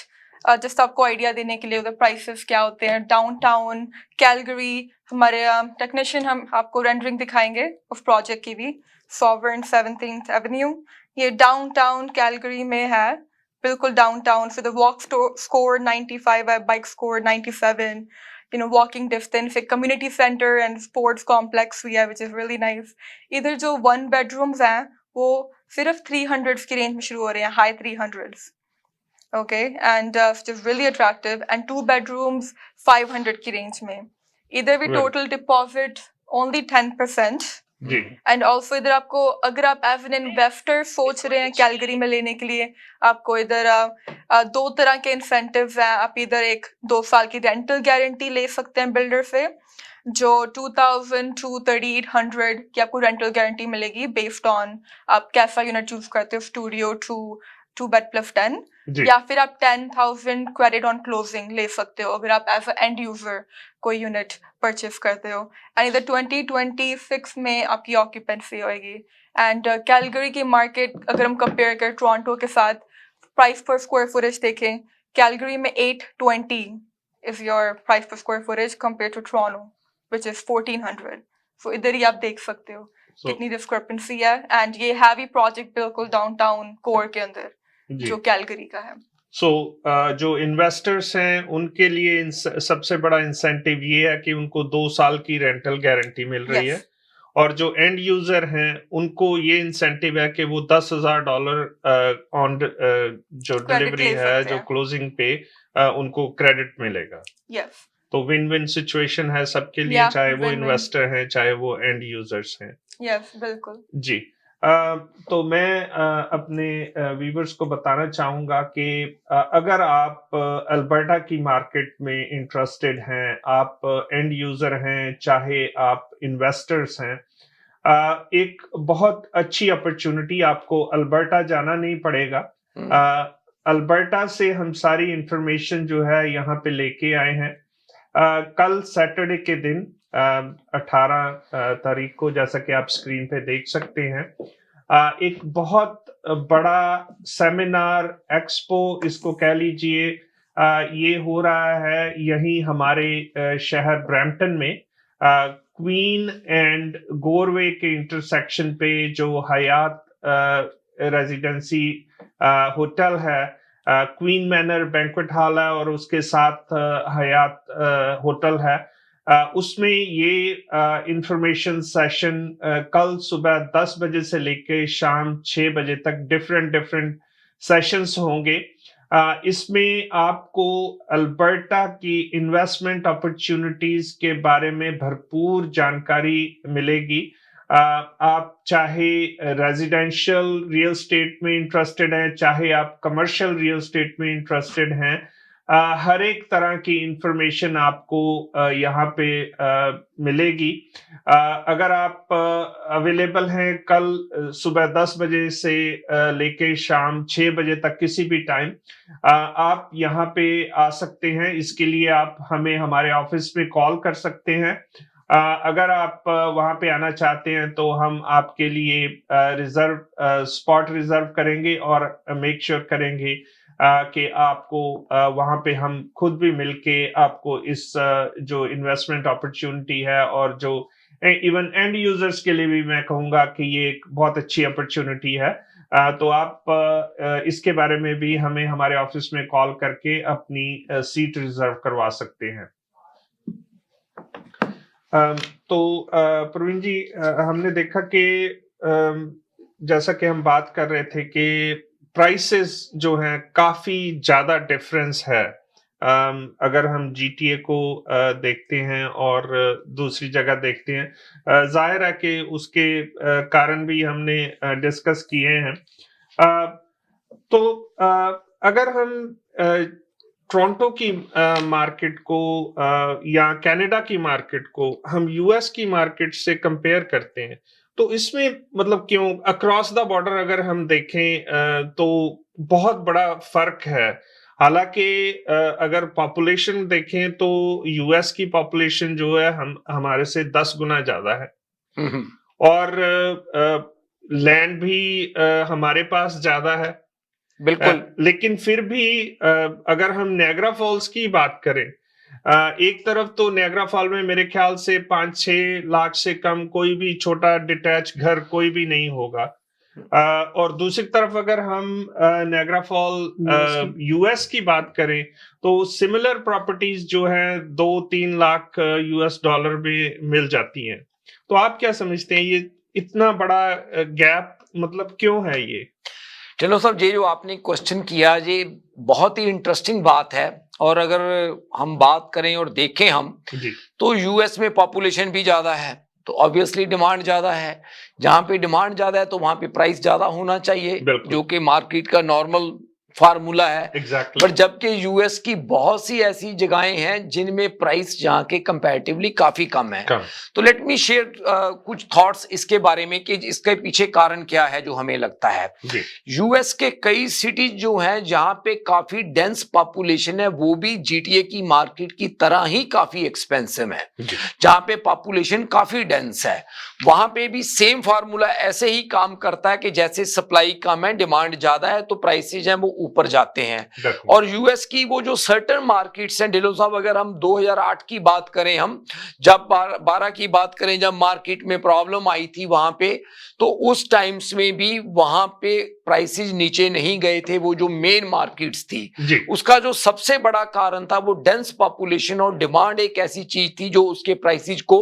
जस्ट आपको आइडिया देने के लिए उधर प्राइसेस क्या होते हैं। डाउनटाउन कैलगरी, हमारे टेक्नीशियन हम आपको रेंडरिंग दिखाएंगे उस प्रोजेक्ट की भी। सॉवरन 17th एवेन्यू, ये डाउनटाउन कैलगरी में है, बिल्कुल डाउनटाउन। फिर द वॉक स्कोर 95 है, बाइक स्कोर 97, वॉकिंग डिस्टेंस। एक community centre and sports complex भी है विच इज रियली नाइस। इधर जो 1 बेडरूम्स हैं वो सिर्फ 300 की रेंज में शुरू हो रहे हैं, high 300s, okay, and which is really attractive. And 2 bedrooms 500 की रेंज में। इधर भी total deposit only 10%। And also इधर आपको, अगर आप एज एन इन्वेस्टर सोच रहे हैं कैलगरी में लेने के लिए, आपको इधर 2 तरह के इंसेंटिव्स हैं। आप इधर एक 2 साल की रेंटल गारंटी ले सकते हैं बिल्डर से, जो 2000 to 3800 की आपको रेंटल गारंटी मिलेगी बेस्ड ऑन आप कैसा यूनिट चूज करते हो, स्टूडियो 2 बेड प्लस 10, या फिर आप 10,000 क्रेडिट ऑन क्लोजिंग ले सकते हो अगर आप एज अ एंड यूजर कोई यूनिट परचेस करते हो। एंड इधर 2026 में आपकी ऑक्यूपेंसी होएगी। एंड कैलगरी की मार्केट अगर हम कंपेयर करें टोरंटो के साथ, प्राइस पर स्क्वायर फुटेज देखें, कैलगरी में 820 इज योर प्राइस पर square footage compare to Toronto which is 1400। सो इधर ही आप देख सकते हो कितनी डिस्क्रिपेंसी है। एंड ये हैवी प्रोजेक्ट बिल्कुल डाउनटाउन कोर के अंदर जो कैलगरी का है। सो जो इन्वेस्टर्स हैं उनके लिए सबसे बड़ा इंसेंटिव ये है कि उनको 2 साल की रेंटल गारंटी मिल रही है, और जो एंड यूजर हैं उनको ये इंसेंटिव है कि वो $10,000 ऑन जो डिलीवरी है, जो क्लोजिंग पे उनको क्रेडिट मिलेगा। तो विन विन सिचुएशन है सबके लिए, चाहे वो इन्वेस्टर हैं चाहे वो एंड यूजर्स हैं। बिल्कुल जी। तो मैं अपने व्यूअर्स को बताना चाहूंगा कि अगर आप अल्बर्टा की मार्केट में इंटरेस्टेड हैं, आप एंड यूजर हैं चाहे आप इन्वेस्टर्स हैं, एक बहुत अच्छी अपॉर्चुनिटी, आपको अल्बर्टा जाना नहीं पड़ेगा। अल्बर्टा से हम सारी इंफॉर्मेशन जो है यहाँ पे लेके आए हैं। कल सैटरडे के दिन 18 तारीख को, जैसा कि आप स्क्रीन पे देख सकते हैं, एक बहुत बड़ा सेमिनार, एक्सपो इसको कह लीजिए, ये हो रहा है यहीं हमारे शहर ब्रैम्पटन में, क्वीन एंड गोरवे के इंटरसेक्शन पे जो हयात रेजिडेंसी होटल है, क्वीन मैनर बैंक्वेट हॉल है और उसके साथ हयात होटल है, उसमें ये इंफॉर्मेशन सेशन कल सुबह 10 बजे से लेके शाम 6 बजे तक डिफरेंट सेशंस होंगे। इसमें आपको अल्बर्टा की इन्वेस्टमेंट अपॉर्चुनिटीज के बारे में भरपूर जानकारी मिलेगी। आप चाहे रेजिडेंशियल रियल एस्टेट में इंटरेस्टेड हैं, चाहे आप कमर्शियल रियल एस्टेट में इंटरेस्टेड हैं, हर एक तरह की इंफॉर्मेशन आपको यहाँ पे मिलेगी। अगर आप अवेलेबल हैं कल सुबह 10 बजे से लेके शाम 6 बजे तक किसी भी टाइम, आप यहाँ पे आ सकते हैं। इसके लिए आप हमें हमारे ऑफिस में कॉल कर सकते हैं। अगर आप वहाँ पे आना चाहते हैं तो हम आपके लिए स्पॉट रिजर्व करेंगे और मेक श्योर करेंगे कि आपको वहाँ पे हम खुद भी मिलके आपको इस जो इन्वेस्टमेंट अपॉर्चुनिटी है, और जो इवन एंड यूजर्स के लिए भी मैं कहूँगा कि ये एक बहुत अच्छी अपॉर्चुनिटी है। तो आप इसके बारे में भी हमें हमारे ऑफिस में कॉल करके अपनी सीट रिजर्व करवा सकते हैं। तो प्रवीण जी, हमने देखा कि जैसा कि हम बात कर रहे थे कि प्राइसेस जो हैं काफी ज्यादा डिफरेंस है। अगर हम GTA को देखते हैं और दूसरी जगह देखते हैं, जाहिर है कि उसके कारण भी हमने डिस्कस किए हैं। तो अगर हम टोरंटो की मार्केट को या कनाडा की मार्केट को हम यूएस की मार्केट से कंपेयर करते हैं, तो इसमें मतलब क्यों अक्रॉस द बॉर्डर अगर हम देखें तो बहुत बड़ा फर्क है। हालांकि अगर पॉपुलेशन देखें तो यूएस की पॉपुलेशन जो है हमारे से 10 गुना ज्यादा है और लैंड भी हमारे पास ज्यादा है। बिल्कुल। लेकिन फिर भी अगर हम नायग्रा फॉल्स की बात करें, एक तरफ तो नायग्रा फॉल में मेरे ख्याल से 5-6 लाख से कम कोई भी छोटा डिटैच घर कोई भी नहीं होगा, और दूसरी तरफ अगर हम नायग्रा फॉल यूएस की बात करें तो सिमिलर प्रॉपर्टीज जो है 2-3 लाख यूएस डॉलर में मिल जाती हैं। तो आप क्या समझते हैं ये इतना बड़ा गैप मतलब क्यों है ये? चलो साहब, ये जो आपने क्वेश्चन किया ये बहुत ही इंटरेस्टिंग बात है। और अगर हम बात करें और देखें हम तो यूएस में पॉपुलेशन भी ज्यादा है तो ऑब्वियसली डिमांड ज्यादा है। जहां पे डिमांड ज्यादा है तो वहां पे प्राइस ज्यादा होना चाहिए, जो कि मार्केट का नॉर्मल फार्मूला है। Exactly. पर जबकि यूएस की बहुत सी ऐसी जगहें हैं जिनमें प्राइस यहाँ के कंपैरेटिवली काफी कम है। तो लेट मी शेयर कुछ थॉट्स इसके बारे में कि इसके पीछे कारण क्या है जो हमें लगता है। यूएस के कई सिटीज जो हैं जहाँ पे काफी डेंस पॉपुलेशन है, वो भी जीटीए की मार्केट की तरह ही काफी एक्सपेंसिव है। जहाँ पे पॉपुलेशन काफी डेंस है वहां पे भी सेम फार्मूला ऐसे ही काम करता है कि जैसे सप्लाई कम है डिमांड ज्यादा है तो प्राइसेज हैं वो ऊपर जाते हैं। और यूएस की वो जो सर्टेन मार्केट्स हैं, डिलो साहब अगर हम 2008 की बात करें, हम जब 12 की बात करें, जब मार्केट में प्रॉब्लम आई थी वहां पे, तो उस टाइम्स में भी वहां पे प्राइसेज नीचे नहीं गए थे। वो जो मेन मार्केट्स थी उसका जो सबसे बड़ा कारण था वो डेंस पॉपुलेशन और डिमांड एक ऐसी चीज थी जो उसके प्राइसेज को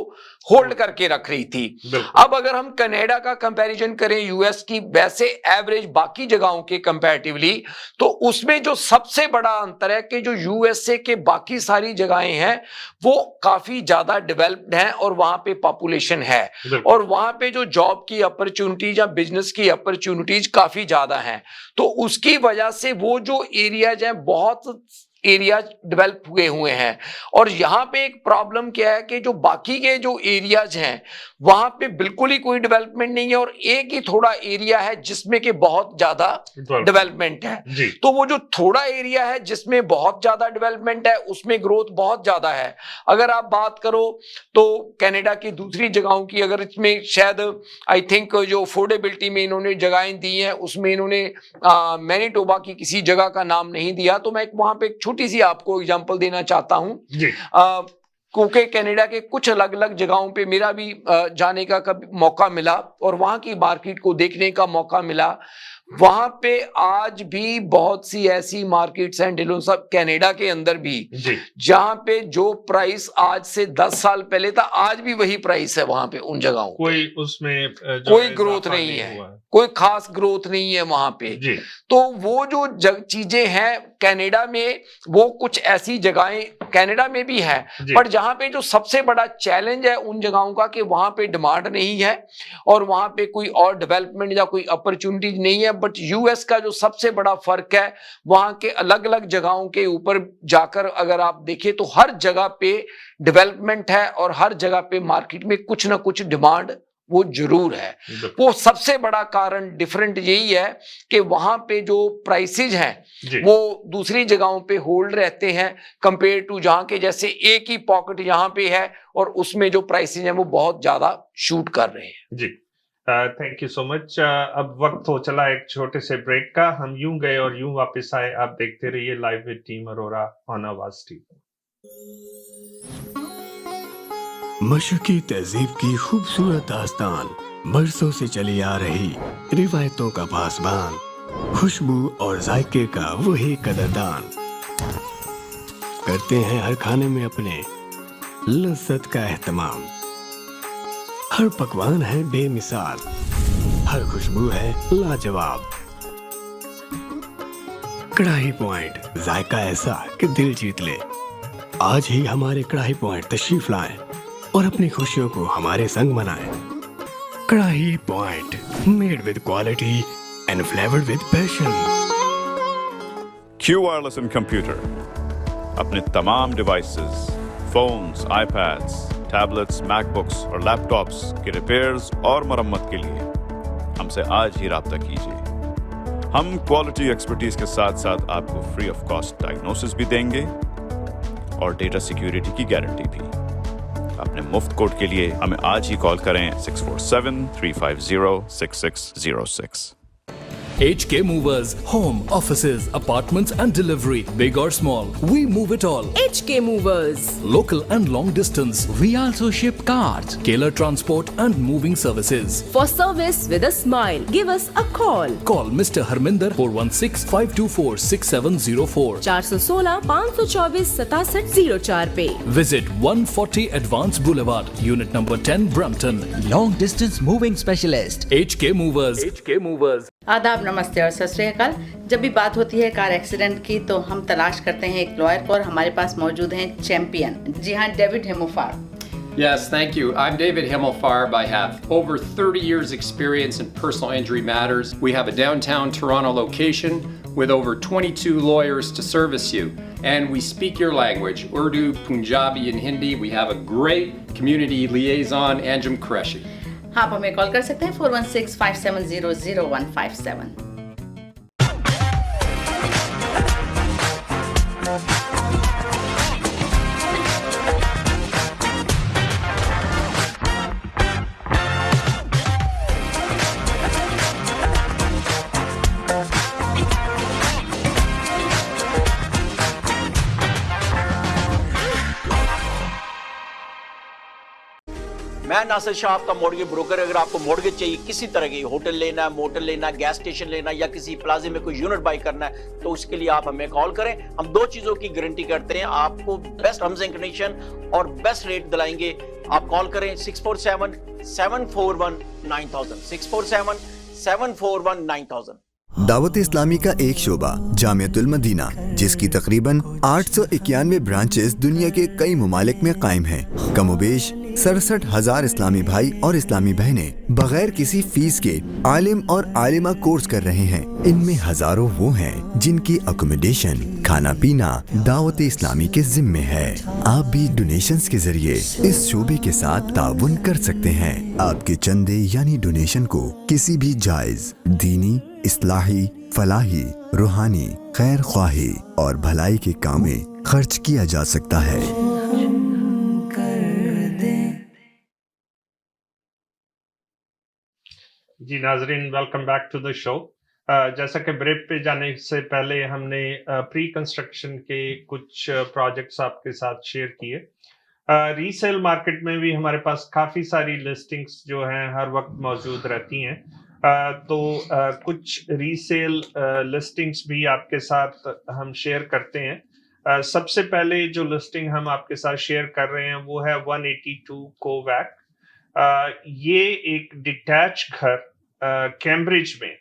होल्ड करके रख रही थी। अब अगर हम कनाडा का कंपैरिजन करें यूएस की वैसे एवरेज बाकी जगहों के कंपैरेटिवली, तो उसमें जो सबसे बड़ा अंतर है कि जो यूएसए के बाकी सारी जगहें हैं वो काफी ज्यादा डेवलप्ड हैं और वहां पे पॉपुलेशन है और वहां पे जो जॉब की अपॉर्चुनिटीज या बिजनेस की अपॉर्चुनिटीज काफी ज्यादा हैं। तो उसकी वजह से वो जो एरियाज हैं बहुत एरियाज डेवलप हुए हुए हैं। और यहाँ पे एक प्रॉब्लम क्या है कि जो बाकी के जो एरियाज हैं वहां पे बिल्कुल ही कोई डेवलपमेंट नहीं है और एक ही थोड़ा एरिया है जिसमें कि बहुत ज्यादा डेवलपमेंट है। तो वो जो थोड़ा एरिया है जिसमें बहुत ज्यादा डेवलपमेंट है उसमें ग्रोथ बहुत ज्यादा है। अगर आप बात करो तो कनाडा की दूसरी जगहों की, अगर इसमें शायद आई थिंक जो अफोर्डेबिलिटी में इन्होंने जगहें दी हैं उसमें इन्होंने मैनिटोबा की किसी जगह का नाम नहीं दिया, तो मैं वहां पे छोटी सी आपको एग्जांपल देना चाहता हूं। क्योंकि कनाडा के कुछ अलग अलग जगहों पे मेरा भी जाने का कभी मौका मिला और वहां की मार्केट को देखने का मौका मिला। वहां पे आज भी बहुत सी ऐसी मार्केट्स हैं डिलो साहब कनाडा के अंदर भी जहां पे जो प्राइस आज से 10 साल पहले था आज भी वही प्राइस है वहां पे उन जगहों, कोई उसमें कोई ग्रोथ नहीं है, कोई खास ग्रोथ नहीं है वहां पे। तो वो जो चीजें हैं कनाडा में वो कुछ ऐसी जगहें कनाडा में भी है, पर जहां पे जो सबसे बड़ा चैलेंज है उन जगहों का कि वहां पे डिमांड नहीं है और वहां पे कोई और डेवलपमेंट या कोई अपॉर्चुनिटीज नहीं है। बट यूएस का जो सबसे बड़ा फर्क है वहां के अलग अलग जगहों के ऊपर जाकर अगर आप देखें तो हर जगह पे डेवलपमेंट है और हर जगह पे मार्केट में कुछ ना कुछ डिमांड वो जरूर है। वो सबसे बड़ा कारण डिफरेंट यही है कि वहां पे जो प्राइसेज हैं वो दूसरी जगहों पे होल्ड रहते हैं कंपेयर टू जहां के जैसे एक ही पॉकेट यहाँ पे है और उसमें जो प्राइसेज हैं वो बहुत ज्यादा शूट कर रहे हैं। जी थैंक यू सो मच। अब वक्त हो चला एक छोटे से ब्रेक का। हम यूं गए और यूं वापस आए। आप देखते रहिए live with team Arora on आवाज टीवी। मशरकी तहजीब की खूबसूरत दास्तान, बरसों से चली आ रही रिवायतों का पासबान, खुशबू और जायके का वही कदरदान, करते हैं हर खाने में अपने लज्जत का एहतमाम। हर पकवान है बेमिसाल, हर खुशबू है लाजवाब। कढ़ाई पॉइंट, जायका ऐसा कि दिल जीत ले। आज ही हमारे कढ़ाई पॉइंट तशरीफ लाएं और अपनी खुशियों को हमारे संग मनाएं। कढ़ाई point, made with quality and flavoured with passion. Q Wireless and Computer अपने तमाम devices, phones, iPads, tablets, MacBooks और लैपटॉप्स के रिपेयर्स और मरम्मत के लिए हमसे आज ही राब्ता कीजिए। हम क्वालिटी एक्सपर्टीज के साथ साथ आपको फ्री ऑफ कॉस्ट डायग्नोसिस भी देंगे और डेटा सिक्योरिटी की गारंटी भी। अपने मुफ्त कोड के लिए हमें आज ही कॉल करें 647-350-6606। HK Movers, home, offices, apartments and delivery, big or small. We move it all. HK Movers. Local and long distance. We also ship cars. Scalar transport and moving services. For service with a smile, give us a call. Call Mr. Harminder 416-524-6704. 416-524-6704 पे. Visit 140 Advanced Boulevard, Unit number 10, Brampton. Long distance moving specialist. HK Movers. HK Movers. आदाब, नमस्ते और सत श्री अकाल। जब भी बात होती है कार एक्सीडेंट की तो हम तलाश करते हैं एक लॉयर को और हमारे पास मौजूद हैं चैंपियन। जी हाँ, David हेमोफार। Yes, thank you. I'm David Himmelfarb. I have over 30 years experience in personal injury matters. We have a downtown Toronto location with over 22 lawyers to service you. And we speak your language, Urdu, Punjabi and Hindi. We have a great community liaison, Anjum Qureshi. आप हमें call कर सकते हैं 416-570-0157। मैं नासिर शाह, आपका mortgage broker. अगर आपको mortgage चाहिए किसी तरह की, होटल लेना है, मोटल लेना है, गैस स्टेशन लेना या किसी प्लाजे में कोई यूनिट बाई करना है, तो उसके लिए आप हमें कॉल करें। हम दो चीजों की गारंटी करते हैं, आपको बेस्ट टर्म्स एंड कंडीशन और बेस्ट रेट दिलाएंगे। आप कॉल करें 647-741-9000, 647-741-9000। दावत इस्लामी का एक शोबा जामियतुल मदीना, जिसकी तकरीबन 891 ब्रांचेस दुनिया के कई ममालिक में कायम हैं। कमोबेश 67,000 इस्लामी भाई और इस्लामी बहनें बगैर किसी फीस के आलिम और आलिमा कोर्स कर रहे हैं। इनमें हजारों वो हैं जिनकी अकोमोडेशन, खाना पीना दावत इस्लामी के जिम्मे है। आप भी डोनेशंस के जरिए इस शोबे के साथ ताउन कर सकते हैं। आपके चंदे यानी डोनेशन को किसी भी जायज दीनी, इस्लाही, फलाही, रूहानी, खैर ख्वाही और भलाई के काम में खर्च किया जा सकता है। जी नाजरीन, welcome back to the show. जैसा कि ब्रेक पे जाने से पहले हमने प्री कंस्ट्रक्शन के कुछ प्रोजेक्ट्स आपके साथ शेयर किए। रीसेल मार्केट में भी हमारे पास काफ़ी सारी लिस्टिंग्स जो हैं हर वक्त मौजूद रहती हैं। तो कुछ रीसेल लिस्टिंग्स भी आपके साथ हम शेयर करते हैं। सबसे पहले जो लिस्टिंग हम आपके साथ शेयर कर रहे हैं वो है 182 कोवैक। ये एक डिटैच घर कैम्ब्रिज में,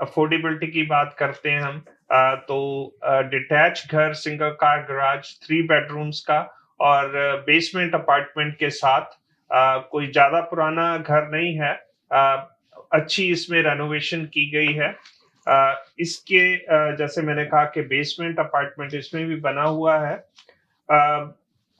अफोर्डेबिलिटी की बात करते हैं हम, तो डिटैच घर, सिंगल कार गराज, 3 बेडरूम्स का और बेसमेंट अपार्टमेंट के साथ। कोई ज्यादा पुराना घर नहीं है, अच्छी इसमें रेनोवेशन की गई है। इसके जैसे मैंने कहा कि बेसमेंट अपार्टमेंट इसमें भी बना हुआ है।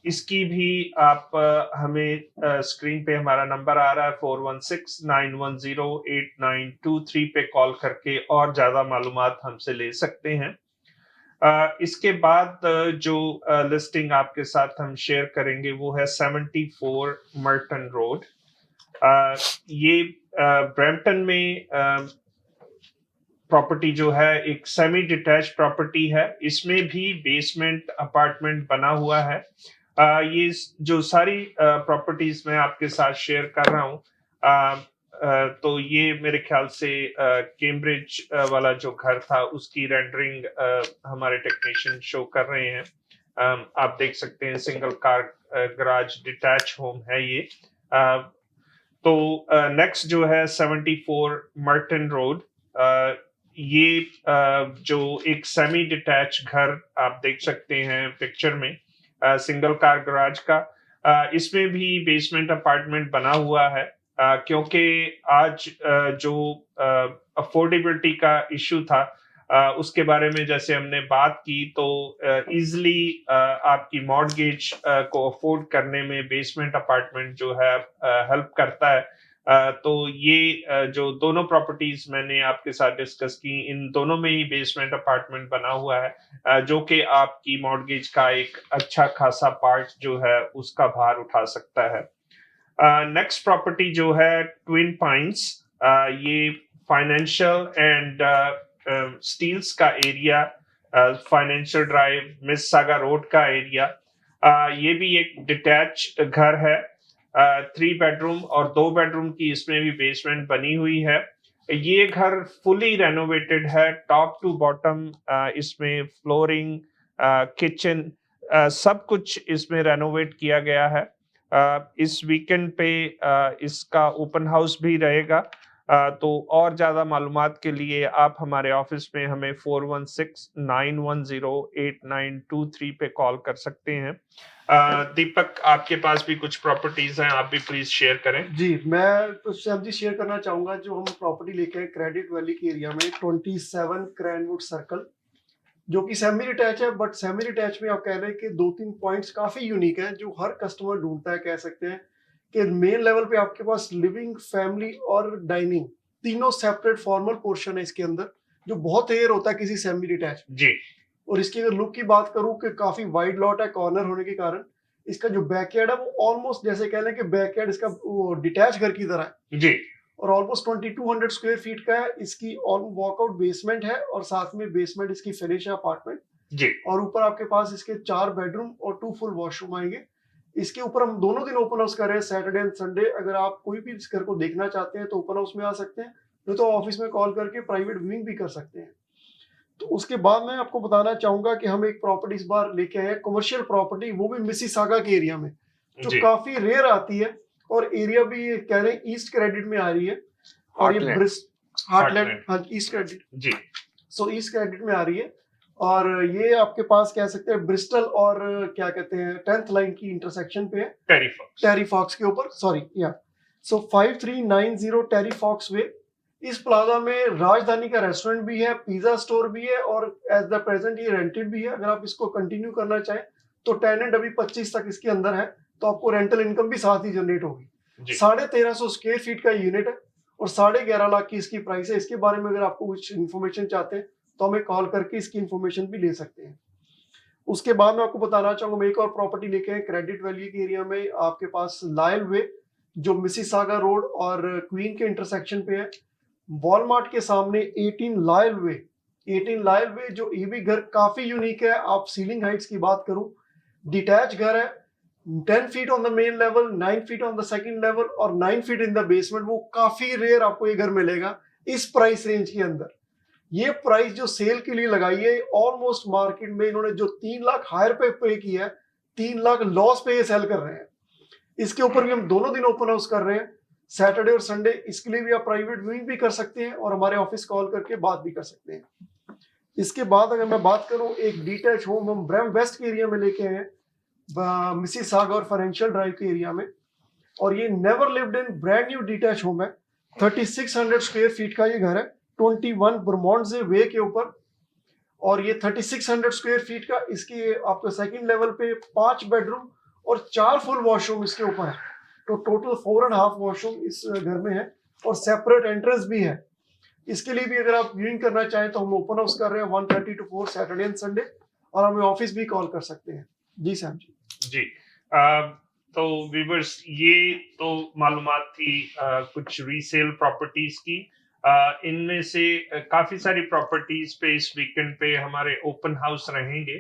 इसकी भी आप हमें स्क्रीन पे हमारा नंबर आ रहा है 416-910-8923 पे कॉल करके और ज्यादा मालूमात हमसे ले सकते हैं। इसके बाद जो लिस्टिंग आपके साथ हम शेयर करेंगे वो है 74 मर्टन रोड। ये ब्रैम्पटन में प्रॉपर्टी जो है एक सेमी डिटैच प्रॉपर्टी है। इसमें भी बेसमेंट अपार्टमेंट बना हुआ है। ये जो सारी प्रॉपर्टीज मैं आपके साथ शेयर कर रहा हूँ, तो ये मेरे ख्याल से कैम्ब्रिज वाला जो घर था उसकी रेंडरिंग हमारे टेक्नीशियन शो कर रहे हैं। आप देख सकते हैं, single car garage detach home है ये। तो नेक्स्ट जो है 74 मर्टन रोड, ये जो एक सेमी डिटैच घर आप देख सकते हैं पिक्चर में, सिंगल कार गैराज का, इसमें भी बेसमेंट अपार्टमेंट बना हुआ है, क्योंकि आज जो अफोर्डेबिलिटी का इशू था उसके बारे में जैसे हमने बात की, तो इजीली आपकी मॉर्गेज को अफोर्ड करने में बेसमेंट अपार्टमेंट जो है हेल्प करता है। तो ये जो दोनों प्रॉपर्टीज मैंने आपके साथ डिस्कस की, इन दोनों में ही बेसमेंट अपार्टमेंट बना हुआ है, जो कि आपकी मॉर्गेज का एक अच्छा खासा पार्ट जो है उसका भार उठा सकता है। नेक्स्ट प्रॉपर्टी जो है ट्विन पाइन्स, ये फाइनेंशियल एंड स्टील्स का area, financial drive, Mississauga road का एरिया, ये भी एक डिटैच घर है, 3 बेडरूम और 2 बेडरूम की इसमें भी बेसमेंट बनी हुई है। ये घर फुली रेनोवेटेड है, टॉप टू बॉटम, इसमें फ्लोरिंग, किचन, सब कुछ इसमें रेनोवेट किया गया है। इस वीकेंड पे इसका ओपन हाउस भी रहेगा, तो और ज्यादा मालूमात के लिए आप हमारे ऑफिस में हमें 4169108923 पे कॉल कर सकते हैं। दीपक, आपके पास भी कुछ प्रॉपर्टीज हैं, आप भी प्लीज शेयर करें। जी, मैं तो सैम जी शेयर करना चाहूंगा जो हम प्रॉपर्टी लेके आए क्रेडिट वैली के एरिया में, 27 क्रैनवुड सर्कल, जो कि सेमी डिटैच है, बट सेमी डिटैच में आप कह रहे हैं कि 2-3 पॉइंट्स काफी यूनिक है जो हर कस्टमर ढूंढता है। कह सकते हैं कि मेन लेवल पे आपके पास लिविंग, फैमिली और डाइनिंग तीनों सेपरेट फॉर्मल पोर्शन है इसके अंदर, जो बहुत रेयर होता है किसी सेमी डिटैच जी। और इसकी अगर लुक की बात करूं कि काफी वाइड लॉट है, कॉर्नर होने के कारण इसका जो बैकयार्ड है वो ऑलमोस्ट जैसे कह लें कि बैकयार्ड इसका डिटैच घर की तरह है जी, और ऑलमोस्ट 2200 स्क्वायर फीट का है। इसकी वॉकआउट बेसमेंट है और साथ में बेसमेंट इसकी फिनिश है अपार्टमेंट जी, और ऊपर आपके पास इसके 4 बेडरूम और 2 फुल वॉशरूम आएंगे। इसके ऊपर हम दोनों दिन ओपन हाउस कर रहे हैं, सैटरडे एंड संडे। अगर आप कोई भी इस घर को देखना चाहते हैं तो ओपन हाउस में आ सकते हैं, नहीं तो ऑफिस में कॉल करके प्राइवेट व्यूइंग भी कर सकते हैं। तो उसके बाद मैं आपको बताना चाहूंगा कि हम एक प्रॉपर्टी इस बार लेके आए हैं, कमर्शियल प्रॉपर्टी, वो भी मिसिसागा के एरिया में, जो जी। काफी रेयर आती है और एरिया भी ये कह रहे हैं ईस्ट क्रेडिट में आ रही है और ये हार्टलैंड, हाँ, ईस्ट क्रेडिट जी, सो ईस्ट क्रेडिट में आ रही है और ये आपके पास कह सकते हैं ब्रिस्टल और क्या कहते हैं 10th लाइन की इंटरसेक्शन पे है, टेरी फॉक्स के ऊपर, सॉरी या सो 5390 टेरी फॉक्स वे। इस प्लाजा में राजधानी का रेस्टोरेंट भी है, पिज्जा स्टोर भी है और एज द प्रेजेंट ये रेंटेड भी है। अगर आप इसको कंटिन्यू करना चाहें तो टेनेंट अभी 25 तक इसके अंदर है, तो आपको रेंटल इनकम भी साथ ही जनरेट होगी। 1350 स्क्वायर फीट का यूनिट है और 11.5 लाख की इसकी प्राइस है। इसके बारे में अगर आपको कुछ इन्फॉर्मेशन चाहते हैं तो हमें कॉल करके इसकी इन्फॉर्मेशन भी ले सकते हैं। उसके बाद मैं आपको बताना चाहूंगा, मैं एक और प्रॉपर्टी लेके आए क्रेडिट वैली के एरिया में, आपके पास लायल वे, जो मिसिसागा रोड और क्वीन के इंटरसेक्शन पे है, वॉलमार्ट के सामने 18 लायल वे, जो ये भी घर काफी यूनिक है। आप सीलिंग हाइट्स की बात करूं, डिटैच घर है, 10 feet on the main level, 9 feet on the second level और 9 फीट इन द बेसमेंट। वो काफी रेयर आपको ये घर मिलेगा इस प्राइस रेंज के अंदर। ये प्राइस जो सेल के लिए लगाई है, ऑलमोस्ट मार्केट में इन्होंने जो 3 लाख हायर पे किया है, 3 लाख लॉस पे ये सेल कर रहे हैं। इसके ऊपर भी हम दोनों दिन ओपन हाउस कर रहे हैं, सैटरडे और संडे। इसके लिए भी आप प्राइवेट व्यूइंग भी कर सकते हैं और हमारे ऑफिस कॉल करके बात भी कर सकते हैं। इसके बाद अगर मैं बात करूं, एक डिटैच होम हम ब्रैम वेस्ट के एरिया में लेके आए हैं, मिसिसागा और फाइनेंशियल ड्राइव के एरिया में, और ये never lived in brand new detach home है। 3600 स्क्वायर फीट का ये घर है, 21 ब्रमॉन्डजे वे के ऊपर, और ये 3600 स्क्वायर फीट का, इसके आपको सेकंड लेवल पे 5 बेडरूम और 4 फुल वॉशरूम इसके ऊपर है, तो टोटल 4.5 वॉशरूम इस घर में है और सेपरेट एंट्रेंस भी है। इसके लिए भी अगर आप व्यूइंग करना चाहें तो हम ओपन हाउस कर रहे हैं 1:30 to 4 सैटरडे एंड संडे, और हमें ऑफिस भी कॉल कर सकते हैं। जी सैम जी। जी, तो व्यूअर्स, ये तो मालूमात थी कुछ रीसेल प्रॉपर्टीज की। इनमें से काफी सारी प्रॉपर्टीज पे इस वीकेंड पे हमारे ओपन हाउस रहेंगे।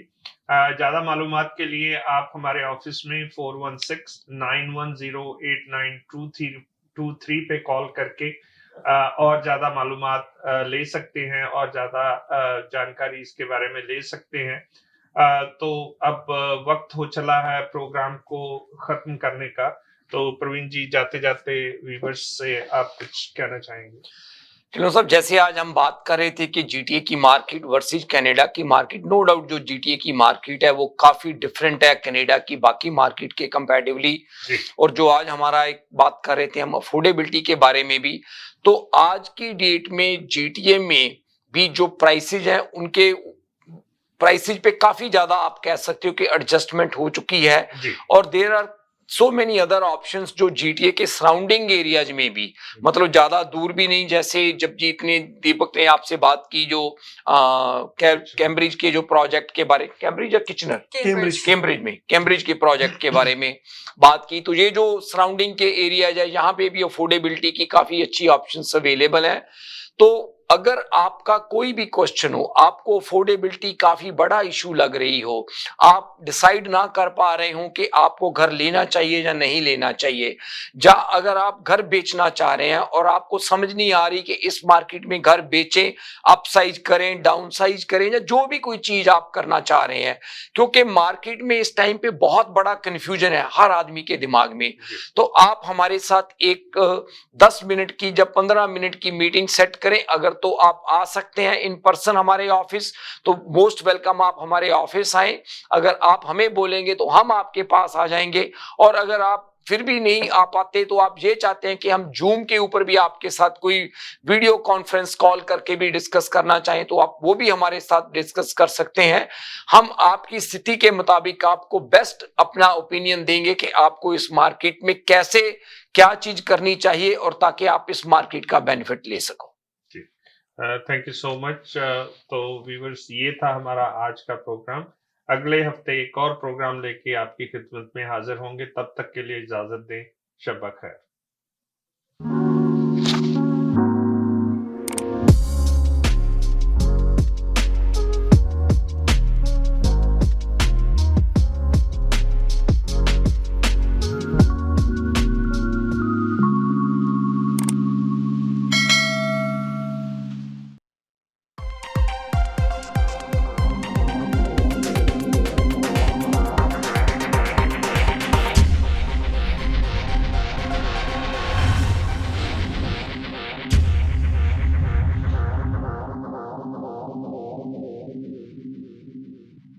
ज्यादा मालूमात के लिए आप हमारे ऑफिस में 4169108923 पे कॉल करके और ज्यादा मालूमात ले सकते हैं और ज्यादा जानकारी इसके बारे में ले सकते हैं। तो अब वक्त हो चला है प्रोग्राम को खत्म करने का। तो प्रवीण जी, जाते जाते व्यूअर्स से आप कुछ कहना चाहेंगे? चलो साहब, जैसे आज हम बात कर रहे थे कि जीटीए की मार्केट वर्सेस कनाडा की मार्केट, नो डाउट जो जीटीए की मार्केट है वो काफी डिफरेंट है कनाडा की बाकी मार्केट के कंपैरेटिवली। और जो आज हमारा एक बात कर रहे थे हम अफोर्डेबिलिटी के बारे में भी, तो आज की डेट में जीटीए में भी जो प्राइसेज हैं उनके प्राइसेज पे काफी ज्यादा आप कह सकते हो कि एडजस्टमेंट हो चुकी है। और there are so many other options जो जीटीए के सराउंडिंग एरियाज में भी, मतलब ज्यादा दूर भी नहीं, जैसे जब जीतने दीपक ने आपसे बात की जो कैम्ब्रिज के जो प्रोजेक्ट के बारे, कैम्ब्रिज या किचनर, कैम्ब्रिज के प्रोजेक्ट के बारे में बात की, तो ये जो सराउंडिंग के एरियाज है यहाँ पे भी अफोर्डेबिलिटी की काफी अच्छी ऑप्शंस अवेलेबल है। तो अगर आपका कोई भी क्वेश्चन हो, आपको अफोर्डेबिलिटी काफी बड़ा इशू लग रही हो, आप डिसाइड ना कर पा रहे हो कि आपको घर लेना चाहिए या नहीं लेना चाहिए, या अगर आप घर बेचना चाह रहे हैं और आपको समझ नहीं आ रही कि इस मार्केट में घर बेचें, अपसाइज करें, डाउनसाइज करें, या जो भी कोई चीज आप करना चाह रहे हैं, क्योंकि मार्केट में इस टाइम पे बहुत बड़ा कंफ्यूजन है हर आदमी के दिमाग में, तो आप हमारे साथ एक 10 मिनट की या 15 मिनट की मीटिंग सेट करें। अगर तो आप आ सकते हैं इन पर्सन हमारे ऑफिस, तो मोस्ट वेलकम, आप हमारे ऑफिस आए। अगर आप हमें बोलेंगे तो हम आपके पास आ जाएंगे, और अगर आप फिर भी नहीं आ पाते तो आप ये चाहते हैं कि हम जूम के ऊपर भी आपके साथ कोई वीडियो कॉन्फ्रेंस कॉल करके भी डिस्कस करना चाहें तो आप वो भी हमारे साथ डिस्कस कर सकते हैं। हम आपकी स्थिति के मुताबिक आपको बेस्ट अपना ओपिनियन देंगे कि आपको इस मार्केट में कैसे क्या चीज करनी चाहिए, और ताकि आप इस मार्केट का बेनिफिट ले सको। Thank you so much. तो व्यूअर्स, ये था हमारा आज का प्रोग्राम। अगले हफ्ते एक और प्रोग्राम लेके आपकी खिदमत में हाजिर होंगे। तब तक के लिए इजाजत दें। शब खैर।